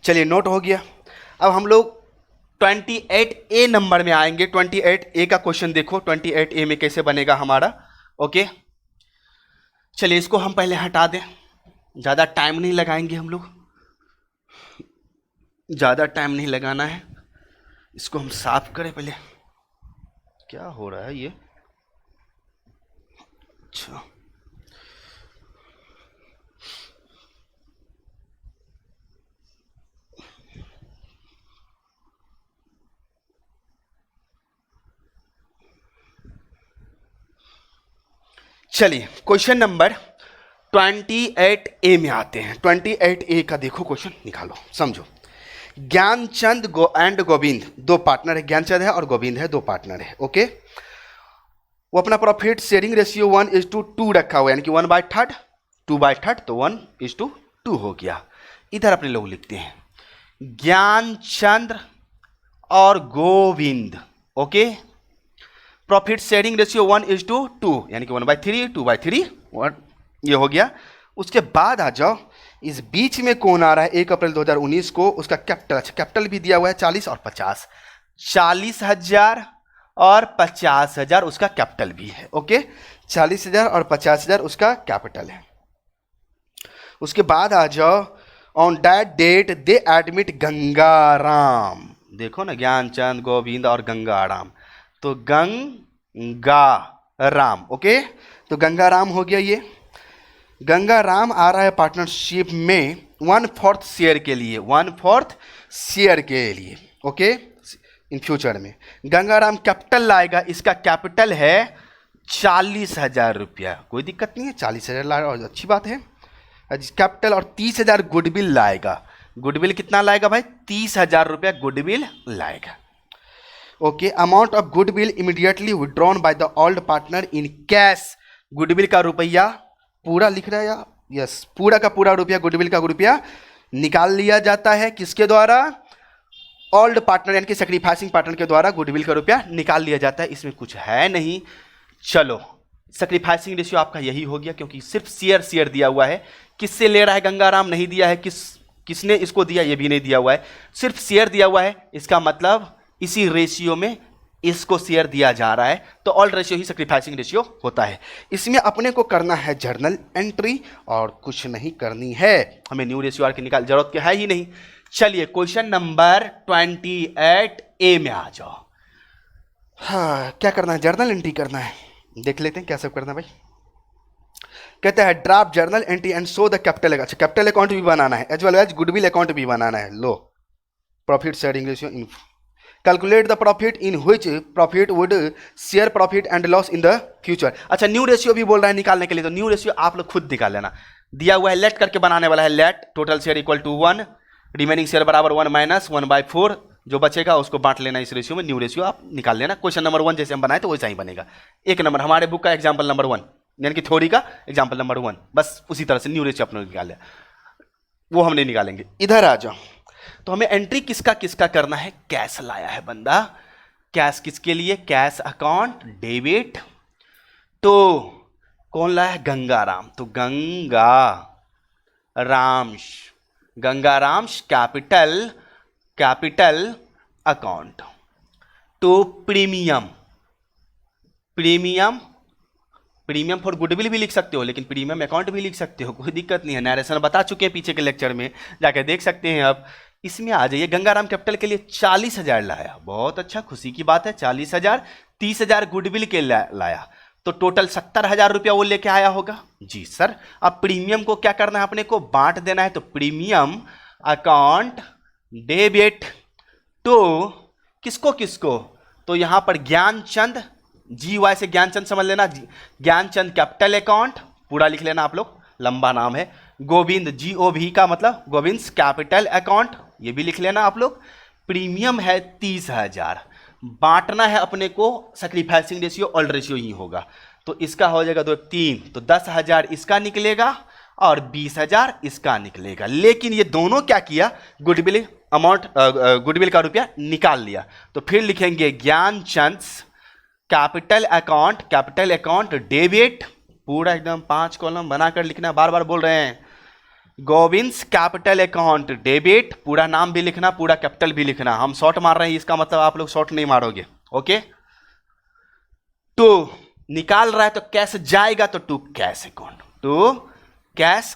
चलिए नोट हो गया। अब हम लोग 28A नंबर में आएंगे। 28A का क्वेश्चन देखो, 28A में कैसे बनेगा हमारा। ओके चलिए इसको हम पहले हटा दें, ज्यादा टाइम नहीं लगाएंगे हम लोग, ज़्यादा टाइम नहीं लगाना है। इसको हम साफ करें पहले। क्या हो रहा है ये? अच्छा चलिए क्वेश्चन नंबर 28A में आते हैं। 28A का देखो क्वेश्चन, निकालो समझो। ज्ञानचंद एंड गोविंद 2 पार्टनर है, ज्ञानचंद है और गोविंद है, 2 पार्टनर है। ओके वो अपना प्रॉफिट शेयरिंग रेशियो 1:2 रखा हुआ है, यानी कि 1/3, 2/3, तो 1:2 हो गया। इधर अपने लोग लिखते हैं ज्ञानचंद और Govind. Okay profit sharing ratio 1:2, यानी कि 1/3, 2/3, ये हो गया। उसके बाद आ जाओ, इस बीच में कौन आ रहा है? 1 अप्रैल 2019 को उसका कैपिटल, अच्छा कैपिटल भी दिया हुआ है 40 और 50, 40,000 और 50,000 उसका कैपिटल भी है। ओके 40,000 और 50,000 उसका कैपिटल है। उसके बाद आ जाओ, on that date they admit Gangaram, देखो ना ज्ञानचंद, गोविंद और गंगाराम, तो गंगाराम। ओके तो गंगाराम हो गया। ये गंगाराम आ रहा है पार्टनरशिप में 1/4 शेयर के लिए, 1/4 शेयर के लिए। ओके इन फ्यूचर में गंगाराम कैपिटल लाएगा, इसका कैपिटल है 40,000 रुपया, कोई दिक्कत नहीं है, 40,000 लाएगा और अच्छी बात है कैपिटल। और 30,000 गुडविल लाएगा। गुडविल कितना लाएगा भाई? 30,000 रुपया गुडविल लाएगा। Okay amount of goodwill immediately withdrawn by the old partner in cash, goodwill का रुपया पूरा लिख रहा है या यस, पूरा का पूरा रुपया, गुडविल का रुपया निकाल लिया जाता है। किसके द्वारा? ओल्ड पार्टनर यानी कि सैक्रिफाइसिंग पार्टनर के द्वारा गुडविल का रुपया निकाल लिया जाता है। इसमें कुछ है नहीं। चलो सैक्रिफाइसिंग रेशियो आपका यही हो गया, क्योंकि सिर्फ शेयर दिया हुआ है। किससे ले रहा है? गंगाराम नहीं दिया है, किसने इसको दिया ये भी नहीं दिया हुआ है, सिर्फ शेयर दिया हुआ है। इसका मतलब इसी रेशियो में इसको शेयर दिया जा रहा है, तो ऑल रेशियो ही सैक्रिफाइसिंग रेशियो होता है। इसमें अपने को करना है जर्नल एंट्री और कुछ नहीं करनी है, हमें न्यू रेशियो आर की निकाल जरूरत है ही नहीं। चलिए क्वेश्चन नंबर 28A में आ जाओ। हाँ क्या करना है? जर्नल एंट्री करना है। देख लेते हैं क्या सब करना है भाई। कहता है draft journal entry and show the capital, अच्छा कैपिटल अकाउंट भी बनाना है as well as goodwill account भी बनाना है। लो profit sharing ratio in calculate the profit in which profit would share profit and loss in the future. अच्छा new ratio भी बोल रहा है निकालने के लिए, तो न्यू रेशियो आप लोग खुद निकाल लेना। दिया हुआ है लेट करके बनाने वाला है, let total share equal to 1, remaining share बराबर 1 माइनस 1/4, जो बचेगा उसको बांट लेना इस रेशियो में। न्यू रेशियो आप निकाल लेना। क्वेश्चन नंबर 1 जैसे हम बनाए तो वैसा ही बनेगा। 1 नंबर हमारे बुक का एग्जाम्पल नंबर 1, यानी कि थ्योरी का एग्जाम्पल नंबर 1, बस उसी तरह से न्यू रेशियो अपने निकाल लिया, वो हम नहीं निकालेंगे। इधर आ जाओ, तो हमें एंट्री किसका किसका करना है? कैश लाया है बंदा, कैश किसके लिए? Cash account debit. तो कौन लाया? गंगाराम। तो Gangaram's capital account to premium for goodwill भी लिख सकते हो, लेकिन प्रीमियम अकाउंट भी लिख सकते हो, कोई दिक्कत नहीं है। नरेशन बता चुके हैं पीछे के लेक्चर में, जाके देख सकते हैं आप। इसमें आ जाइए, गंगाराम कैपिटल के लिए 40,000 लाया, बहुत अच्छा, खुशी की बात है। 40,000, 30,000 गुडविल के लाया, तो टोटल 70,000 रुपया वो लेके आया होगा। जी सर। अब प्रीमियम को क्या करना है? अपने को बांट देना है। तो प्रीमियम अकाउंट डेबिट टू किसको? तो यहां पर ज्ञानचंद, GY से ज्ञानचंद समझ लेना, ज्ञानचंद कैपिटल अकाउंट पूरा लिख लेना आप लोग, लंबा नाम है। गोविंद, GOV का मतलब गोविंद कैपिटल अकाउंट, ये भी लिख लेना आप लोग। प्रीमियम है 30,000, बांटना है अपने को, सैक्रिफाइसिंग रेशियो ऑल रेशियो ही होगा। तो इसका हो जाएगा 2 3, तो 10,000 इसका निकलेगा और 20,000 इसका निकलेगा। लेकिन ये दोनों क्या किया? गुडविल अमाउंट, गुडविल का रुपया निकाल लिया। तो फिर लिखेंगे ज्ञानचंद कैपिटल अकाउंट डेबिट, पूरा एकदम 5 कॉलम बनाकर लिखना, बार बार बोल रहे हैं। गोविंस कैपिटल अकाउंट डेबिट, पूरा नाम भी लिखना, पूरा कैपिटल भी लिखना। हम शॉर्ट मार रहे हैं, इसका मतलब आप लोग शॉर्ट नहीं मारोगे, ओके। तो निकाल रहा है तो कैश जाएगा, तो टू कैश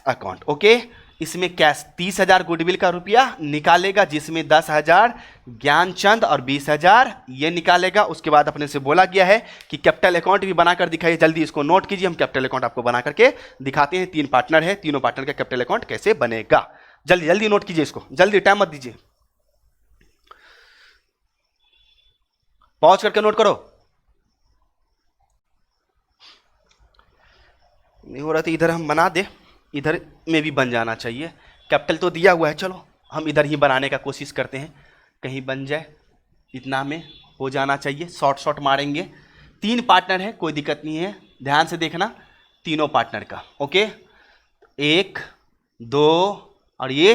अकाउंट, ओके। इसमें कैश 30,000 गुडविल का रुपया निकालेगा, जिसमें 10,000 ज्ञानचंद और 20,000 ये निकालेगा। उसके बाद अपने से बोला गया है कि कैपिटल अकाउंट भी बनाकर दिखाइए, जल्दी इसको नोट कीजिए। हम कैपिटल अकाउंट आपको बना करके दिखाते हैं। 3 पार्टनर है, तीनों पार्टनर का कैपिटल अकाउंट कैसे बनेगा, जल्दी जल्दी नोट कीजिए इसको, जल्दी, टाइम मत दीजिए, पॉज करके नोट करो। नहीं हो रहा तो इधर हम बना दे, इधर में भी बन जाना चाहिए। कैपिटल तो दिया हुआ है, चलो हम इधर ही बनाने का कोशिश करते हैं, कहीं बन जाए, इतना में हो जाना चाहिए। शॉर्ट मारेंगे। 3 पार्टनर है, कोई दिक्कत नहीं है, ध्यान से देखना तीनों पार्टनर का, ओके। 1 2 और ये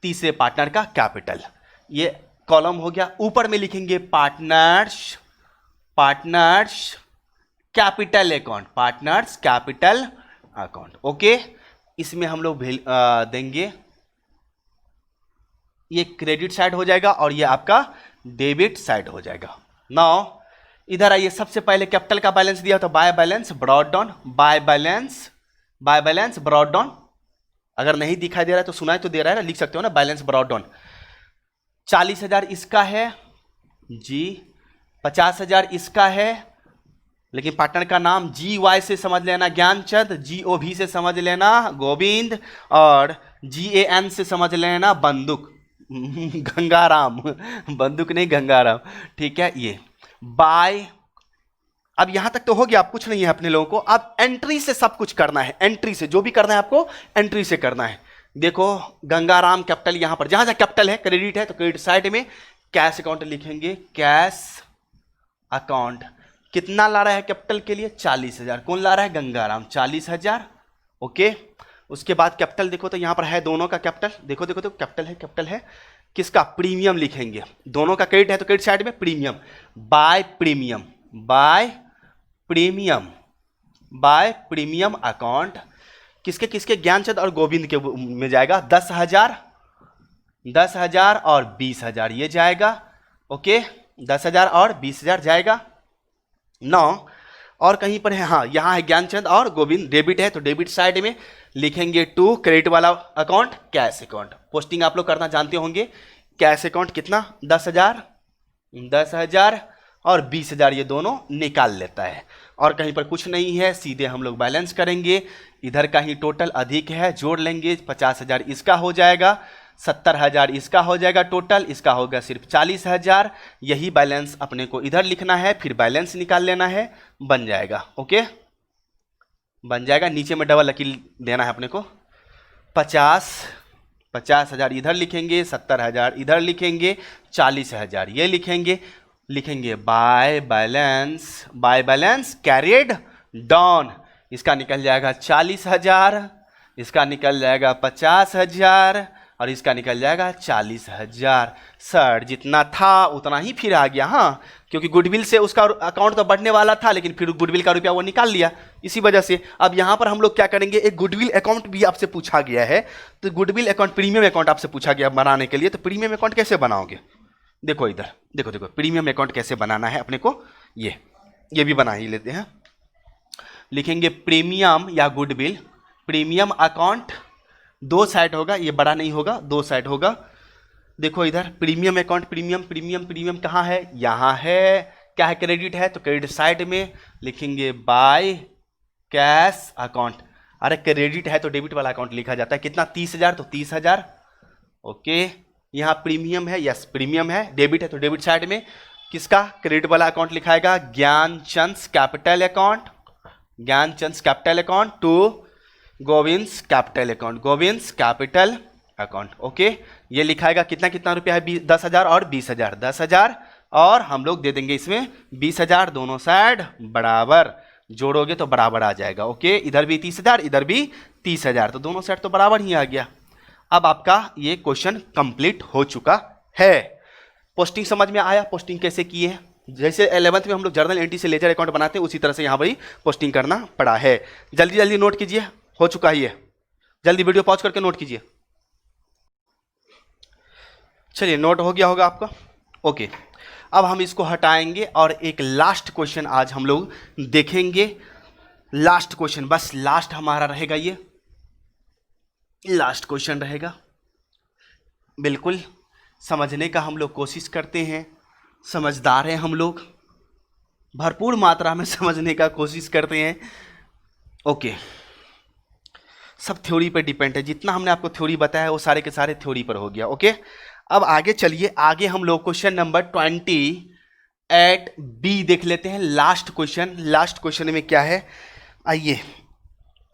तीसरे पार्टनर का कैपिटल, ये कॉलम हो गया। ऊपर में लिखेंगे पार्टनर्स कैपिटल अकाउंट, ओके। इसमें हम लोग देंगे, ये क्रेडिट साइड हो जाएगा और ये आपका डेबिट साइड हो जाएगा। नाउ इधर आइए, सबसे पहले कैपिटल का बैलेंस दिया तो बाय बैलेंस ब्रॉट डाउन, अगर नहीं दिखाई दे रहा है तो सुनाई तो दे रहा है ना, लिख सकते हो ना, बैलेंस ब्रॉट डाउन। 40,000 इसका है जी, 50,000 इसका है, लेकिन पार्टनर का नाम GY से समझ लेना ज्ञानचंद, GOV से समझ लेना गोविंद, और GAN से समझ लेना बंदूक गंगाराम, बंदूक नहीं गंगाराम, ठीक है। ये बाय, अब यहां तक तो हो गया, अब कुछ नहीं है अपने लोगों को। अब एंट्री से सब कुछ करना है, एंट्री से जो भी करना है आपको एंट्री से करना है। देखो गंगाराम कैपिटल, यहां पर जहां जहां कैपिटल है, क्रेडिट है तो क्रेडिट साइड में कैश अकाउंट लिखेंगे, कैश अकाउंट। कितना ला रहा है कैपिटल के लिए? 40,000। कौन ला रहा है? गंगाराम, 40,000, ओके। उसके बाद कैपिटल देखो तो यहां पर है दोनों का कैपिटल, देखो कैपिटल है किसका? प्रीमियम लिखेंगे, दोनों का क्रेडिट है तो क्रेडिट साइड में प्रीमियम, बाय प्रीमियम अकाउंट। किसके? ज्ञानचंद और गोविंद के में जाएगा। 10,000 और 20,000 ये जाएगा, ओके। 10,000 और 20,000 जाएगा। 9 और कहीं पर है, हाँ यहाँ है ज्ञानचंद और गोविंद, डेबिट है तो डेबिट साइड में लिखेंगे टू क्रेडिट वाला अकाउंट कैश अकाउंट। पोस्टिंग आप लोग करना जानते होंगे। कैश अकाउंट कितना? 10,000 और 20,000 ये दोनों निकाल लेता है। और कहीं पर कुछ नहीं है, सीधे हम लोग बैलेंस करेंगे। इधर का ही टोटल अधिक है, जोड़ लेंगे, 50,000 इसका हो जाएगा, 70,000 इसका हो जाएगा, टोटल इसका होगा सिर्फ 40,000। यही बैलेंस अपने को इधर लिखना है, फिर बैलेंस निकाल लेना है, बन जाएगा, ओके, बन जाएगा। नीचे में डबल लकीर देना है अपने को। 50,000 इधर लिखेंगे, 70,000 इधर लिखेंगे, 40,000 ये लिखेंगे बाय बैलेंस कैरिड डाउन। इसका निकल जाएगा 40,000, इसका निकल जाएगा 50,000 और इसका निकल जाएगा 40,000। सर जितना था उतना ही फिर आ गया, हाँ, क्योंकि गुडविल से उसका अकाउंट तो बढ़ने वाला था, लेकिन फिर गुडविल का रुपया वो निकाल लिया, इसी वजह से। अब यहाँ पर हम लोग क्या करेंगे, एक गुडविल अकाउंट भी आपसे पूछा गया है, तो गुडविल अकाउंट, प्रीमियम अकाउंट आपसे पूछा गया बनाने के लिए, तो प्रीमियम अकाउंट कैसे बनाओगे? देखो इधर, देखो देखो प्रीमियम अकाउंट कैसे बनाना है अपने को, ये भी बना ही लेते हैं। लिखेंगे प्रीमियम या गुडविल, प्रीमियम अकाउंट, दो साइड होगा, ये बड़ा नहीं होगा, दो साइड होगा। देखो इधर premium account, premium premium premium कहाँ है? यहाँ है। क्या है? क्रेडिट है, तो क्रेडिट साइड में लिखेंगे बाय कैश अकाउंट। अरे क्रेडिट है तो डेबिट वाला अकाउंट लिखा जाता है। कितना? 30,000, तो 30,000। ओके, यहाँ प्रीमियम है, यस प्रीमियम है, डेबिट है तो डेबिट साइड में किसका? क्रेडिट वाला अकाउंट लिखाएगा, Gyanchand capital account, Gyanchand capital account to Govind's capital account, Govind's capital account. Okay, ये लिखाएगा कितना कितना रुपया है? 10,000 और 20,000, 10,000 और हम लोग दे देंगे इसमें 20,000, दोनों साइड बराबर, जोड़ोगे तो बराबर आ जाएगा। ओके, इधर भी 30,000, इधर भी 30,000, तो दोनों साइड तो बराबर ही आ गया। अब आपका ये क्वेश्चन कंप्लीट हो चुका है। पोस्टिंग समझ में आया? पोस्टिंग कैसे किए हैं? जैसे 11th में हम लोग जर्नल एंट्री से लेजर अकाउंट बनाते हैं, उसी तरह से यहाँ पर पोस्टिंग करना पड़ा है। जल्दी जल्दी नोट कीजिए, हो चुका ही है, जल्दी वीडियो पॉज करके नोट कीजिए। चलिए, नोट हो गया होगा आपका। ओके, अब हम इसको हटाएंगे और एक लास्ट क्वेश्चन आज हम लोग देखेंगे। लास्ट क्वेश्चन, बस लास्ट हमारा रहेगा, ये लास्ट क्वेश्चन रहेगा। बिल्कुल समझने का हम लोग कोशिश करते हैं, समझदार हैं हम लोग, भरपूर मात्रा में समझने का कोशिश करते हैं। ओके, सब थ्योरी पर डिपेंड है, जितना हमने आपको थ्योरी बताया है वो सारे के सारे थ्योरी पर हो गया। ओके, अब आगे चलिए, आगे हम लोग क्वेश्चन नंबर 28B देख लेते हैं। लास्ट क्वेश्चन, लास्ट क्वेश्चन में क्या है, आइए,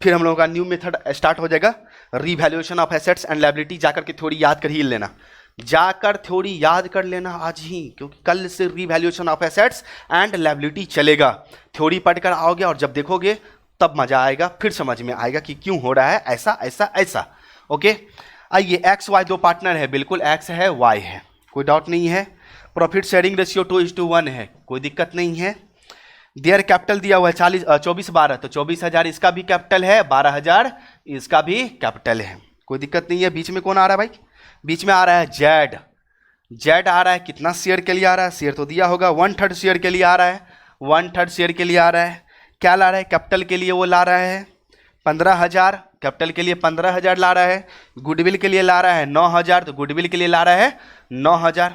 फिर हम लोगों का न्यू मेथड स्टार्ट हो जाएगा, revaluation of assets and liability. जाकर के थ्योरी याद कर ही लेना, जाकर थ्योरी याद कर लेना आज ही, क्योंकि कल से revaluation of assets and liability चलेगा। थ्योरी पढ़कर आओगे और जब देखोगे तब मजा आएगा, फिर समझ में आएगा कि क्यों हो रहा है ऐसा ऐसा ऐसा। ओके, आइए, एक्स वाई दो पार्टनर है, बिल्कुल एक्स है वाई है, कोई डाउट नहीं है। प्रॉफिट शेयरिंग रेशियो 2:1 है, कोई दिक्कत नहीं है। देयर कैपिटल दिया हुआ है 24,12, तो 24,000 इसका भी कैपिटल है, 12,000 इसका भी कैपिटल है, कोई दिक्कत नहीं है। बीच में कौन आ रहा है भाई? बीच में आ रहा है जेड, जेड आ रहा है। कितना शेयर के लिए आ रहा है? शेयर तो दिया होगा, 1/3 शेयर के लिए आ रहा है, 1/3 शेयर के लिए आ रहा है। क्या ला रहा है? कैपिटल के लिए वो ला रहा है 15,000, कैपिटल के लिए 15,000 ला रहा है। गुडविल के लिए ला रहा है 9,000, तो गुडविल के लिए ला रहा है 9,000,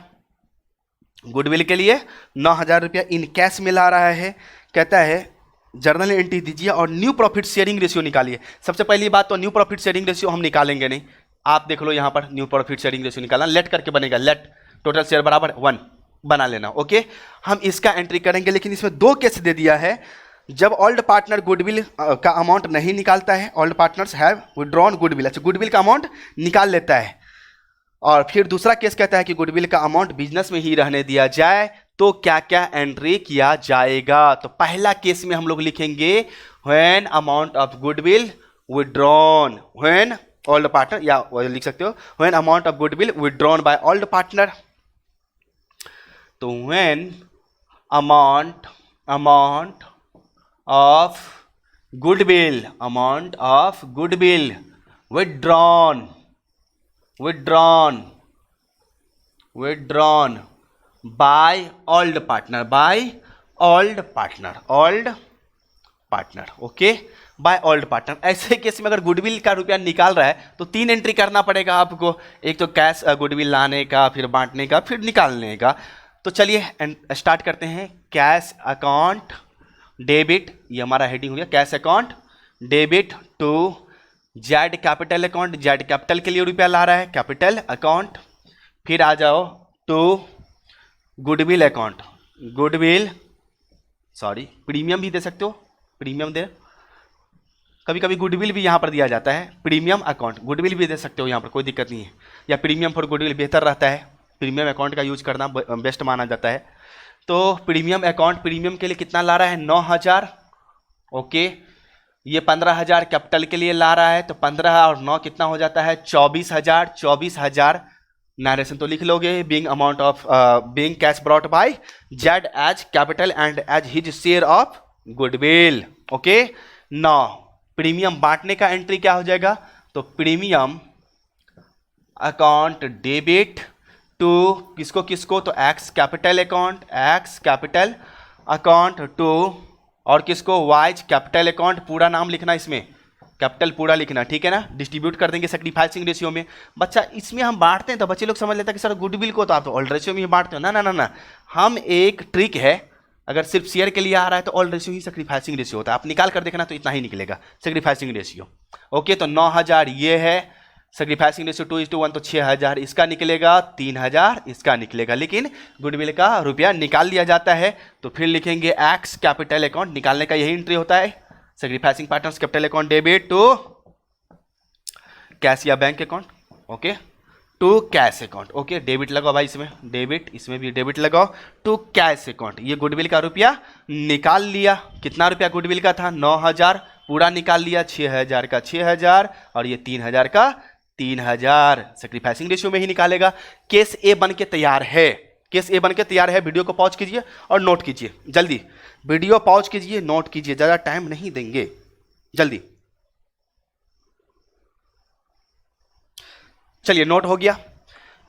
गुडविल के लिए 9,000 रुपया इन कैश में ला रहा है। कहता है जर्नल एंट्री दीजिए और न्यू प्रॉफिट शेयरिंग रेशियो निकालिए। सबसे पहली बात तो न्यू प्रॉफिट शेयरिंग रेशियो हम निकालेंगे नहीं, आप देख लो यहाँ पर न्यू प्रॉफिट शेयरिंग रेशियो निकालना, लेट करके बनेगा, लेट टोटल शेयर बराबर 1 बना लेना। ओके, हम इसका एंट्री करेंगे, लेकिन इसमें 2 केस दे दिया है। जब ओल्ड पार्टनर गुडविल का अमाउंट नहीं निकालता है, old partners have withdrawn goodwill, अच्छा गुडविल का अमाउंट निकाल लेता है, और फिर दूसरा केस कहता है कि गुडविल का अमाउंट बिजनेस में ही रहने दिया जाए, तो क्या क्या एंट्री किया जाएगा। तो पहला केस में हम लोग लिखेंगे when amount of goodwill withdrawn, when old partner, या लिख सकते हो when amount of goodwill withdrawn by old partner. तो when amount of goodwill, amount of goodwill withdrawn by old partner, okay, by old partner. ऐसे case में अगर goodwill का रुपया निकाल रहा है तो 3 एंट्री करना पड़ेगा आपको, एक तो कैश गुडविल लाने का, फिर बांटने का, फिर निकालने का। तो चलिए स्टार्ट करते हैं। कैश अकाउंट डेबिट, ये हमारा हेडिंग हो गया, cash account debit to Z capital account, Z capital के लिए रुपया ला रहा है, कैपिटल अकाउंट। फिर आ जाओ to goodwill account, goodwill, sorry premium भी दे सकते हो, प्रीमियम दे, कभी कभी गुडविल भी यहाँ पर दिया जाता है, प्रीमियम अकाउंट, गुडविल भी दे सकते हो यहाँ पर, कोई दिक्कत नहीं है, या प्रीमियम फॉर गुडविल बेहतर रहता है, प्रीमियम अकाउंट का यूज करना बेस्ट माना जाता है। तो प्रीमियम अकाउंट, प्रीमियम के लिए कितना ला रहा है? 9,000। ओके, ये 15,000 कैपिटल के लिए ला रहा है, तो 15 और 9 कितना हो जाता है 24,000। 24,000 नरेशन तो लिख लोगे, being amount of being cash brought by Z as capital and as his share of goodwill. Okay, 9 premium बांटने का एंट्री क्या हो जाएगा, तो प्रीमियम अकाउंट डेबिट टू किसको किसको, तो X capital account, X capital account to और किसको, वाइज कैपिटल अकाउंट। पूरा नाम लिखना, इसमें कैपिटल पूरा लिखना, ठीक है ना। डिस्ट्रीब्यूट कर देंगे सैक्रिफाइसिंग रेशियो में। बच्चा इसमें हम बांटते हैं तो बच्चे लोग समझ लेते हैं कि सर गुडविल को तो आप तो ऑल रेशियो में ही बांटते हो। ना ना ना ना, हम एक ट्रिक है, अगर सिर्फ शेयर के लिए आ रहा है तो ऑल रेशियो ही सैक्रिफाइसिंग रेशियो होता है। आप निकाल कर देखना तो इतना ही निकलेगा सैक्रिफाइसिंग रेशियो। ओके, तो 9,000 ये है, सैक्रिफाइसिंग रेशियो 2:1 तो 6,000 इसका निकलेगा, 3,000 इसका निकलेगा। लेकिन गुडविल का रुपया निकाल लिया जाता है, तो फिर लिखेंगे एक्स कैपिटल अकाउंट, निकालने का यही एंट्री होता है, sacrificing partners capital account debit to cash या bank account. Okay, to cash account. Okay, debit लगाओ भाई, इसमें डेबिट, इसमें भी डेबिट लगाओ, टू कैश अकाउंट। ये गुडविल का रुपया निकाल लिया। कितना रुपया गुडविल का था, 9,000 पूरा निकाल लिया, 6,000 का 6,000 और ये 3,000 का 3,000। सैक्रिफाइसिंग रेशियो में ही निकालेगा। केस ए बन के तैयार है, केस ए बन के तैयार है। वीडियो को पॉज कीजिए और नोट कीजिए, जल्दी वीडियो पॉज कीजिए, नोट कीजिए, ज़्यादा टाइम नहीं देंगे, जल्दी। चलिए, नोट हो गया।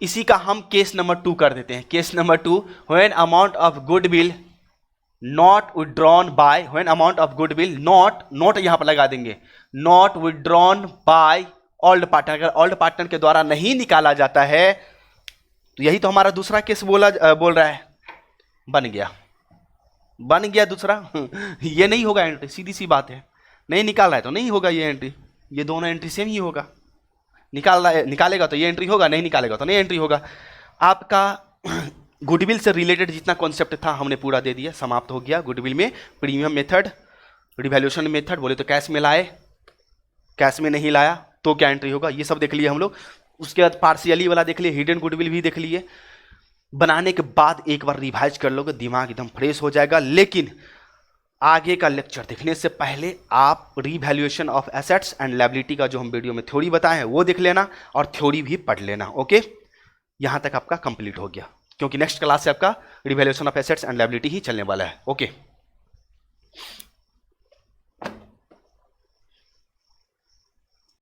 इसी का हम केस नंबर 2 कर देते हैं। Case number 2, when amount of goodwill not withdrawn bye, when amount of goodwill not, note यहां पर लगा देंगे, not withdrawn by old partner. अगर ओल्ड पार्टनर के द्वारा नहीं निकाला जाता है, तो यही तो हमारा दूसरा केस बोल रहा है, बन गया दूसरा। ये नहीं होगा एंट्री, सीधी सी बात है, नहीं निकाल रहा है तो नहीं होगा ये एंट्री। ये दोनों एंट्री सेम ही होगा, निकालेगा तो ये एंट्री होगा, नहीं निकालेगा तो नहीं एंट्री होगा। आपका गुडविल से रिलेटेड जितना कॉन्सेप्ट था हमने पूरा दे दिया, समाप्त हो गया। गुडविल में प्रीमियम मेथड, रिवैल्यूएशन मेथड, बोले तो कैश में लाए, कैश में नहीं लाया तो क्या एंट्री होगा, ये सब देख लिए हम लोग। उसके बाद पार्शियली वाला देख लिए, हिडन गुडविल भी देख लिए। बनाने के बाद एक बार रिवाइज कर लोगे, दिमाग एकदम फ्रेश हो जाएगा। लेकिन आगे का लेक्चर देखने से पहले आप revaluation of assets and liability का जो हम वीडियो में थ्योरी बताए हैं वो देख लेना और थ्योरी भी पढ़ लेना। ओके, यहां तक आपका कंप्लीट हो गया, क्योंकि नेक्स्ट क्लास से आपका revaluation of assets and liability ही चलने वाला है। ओके।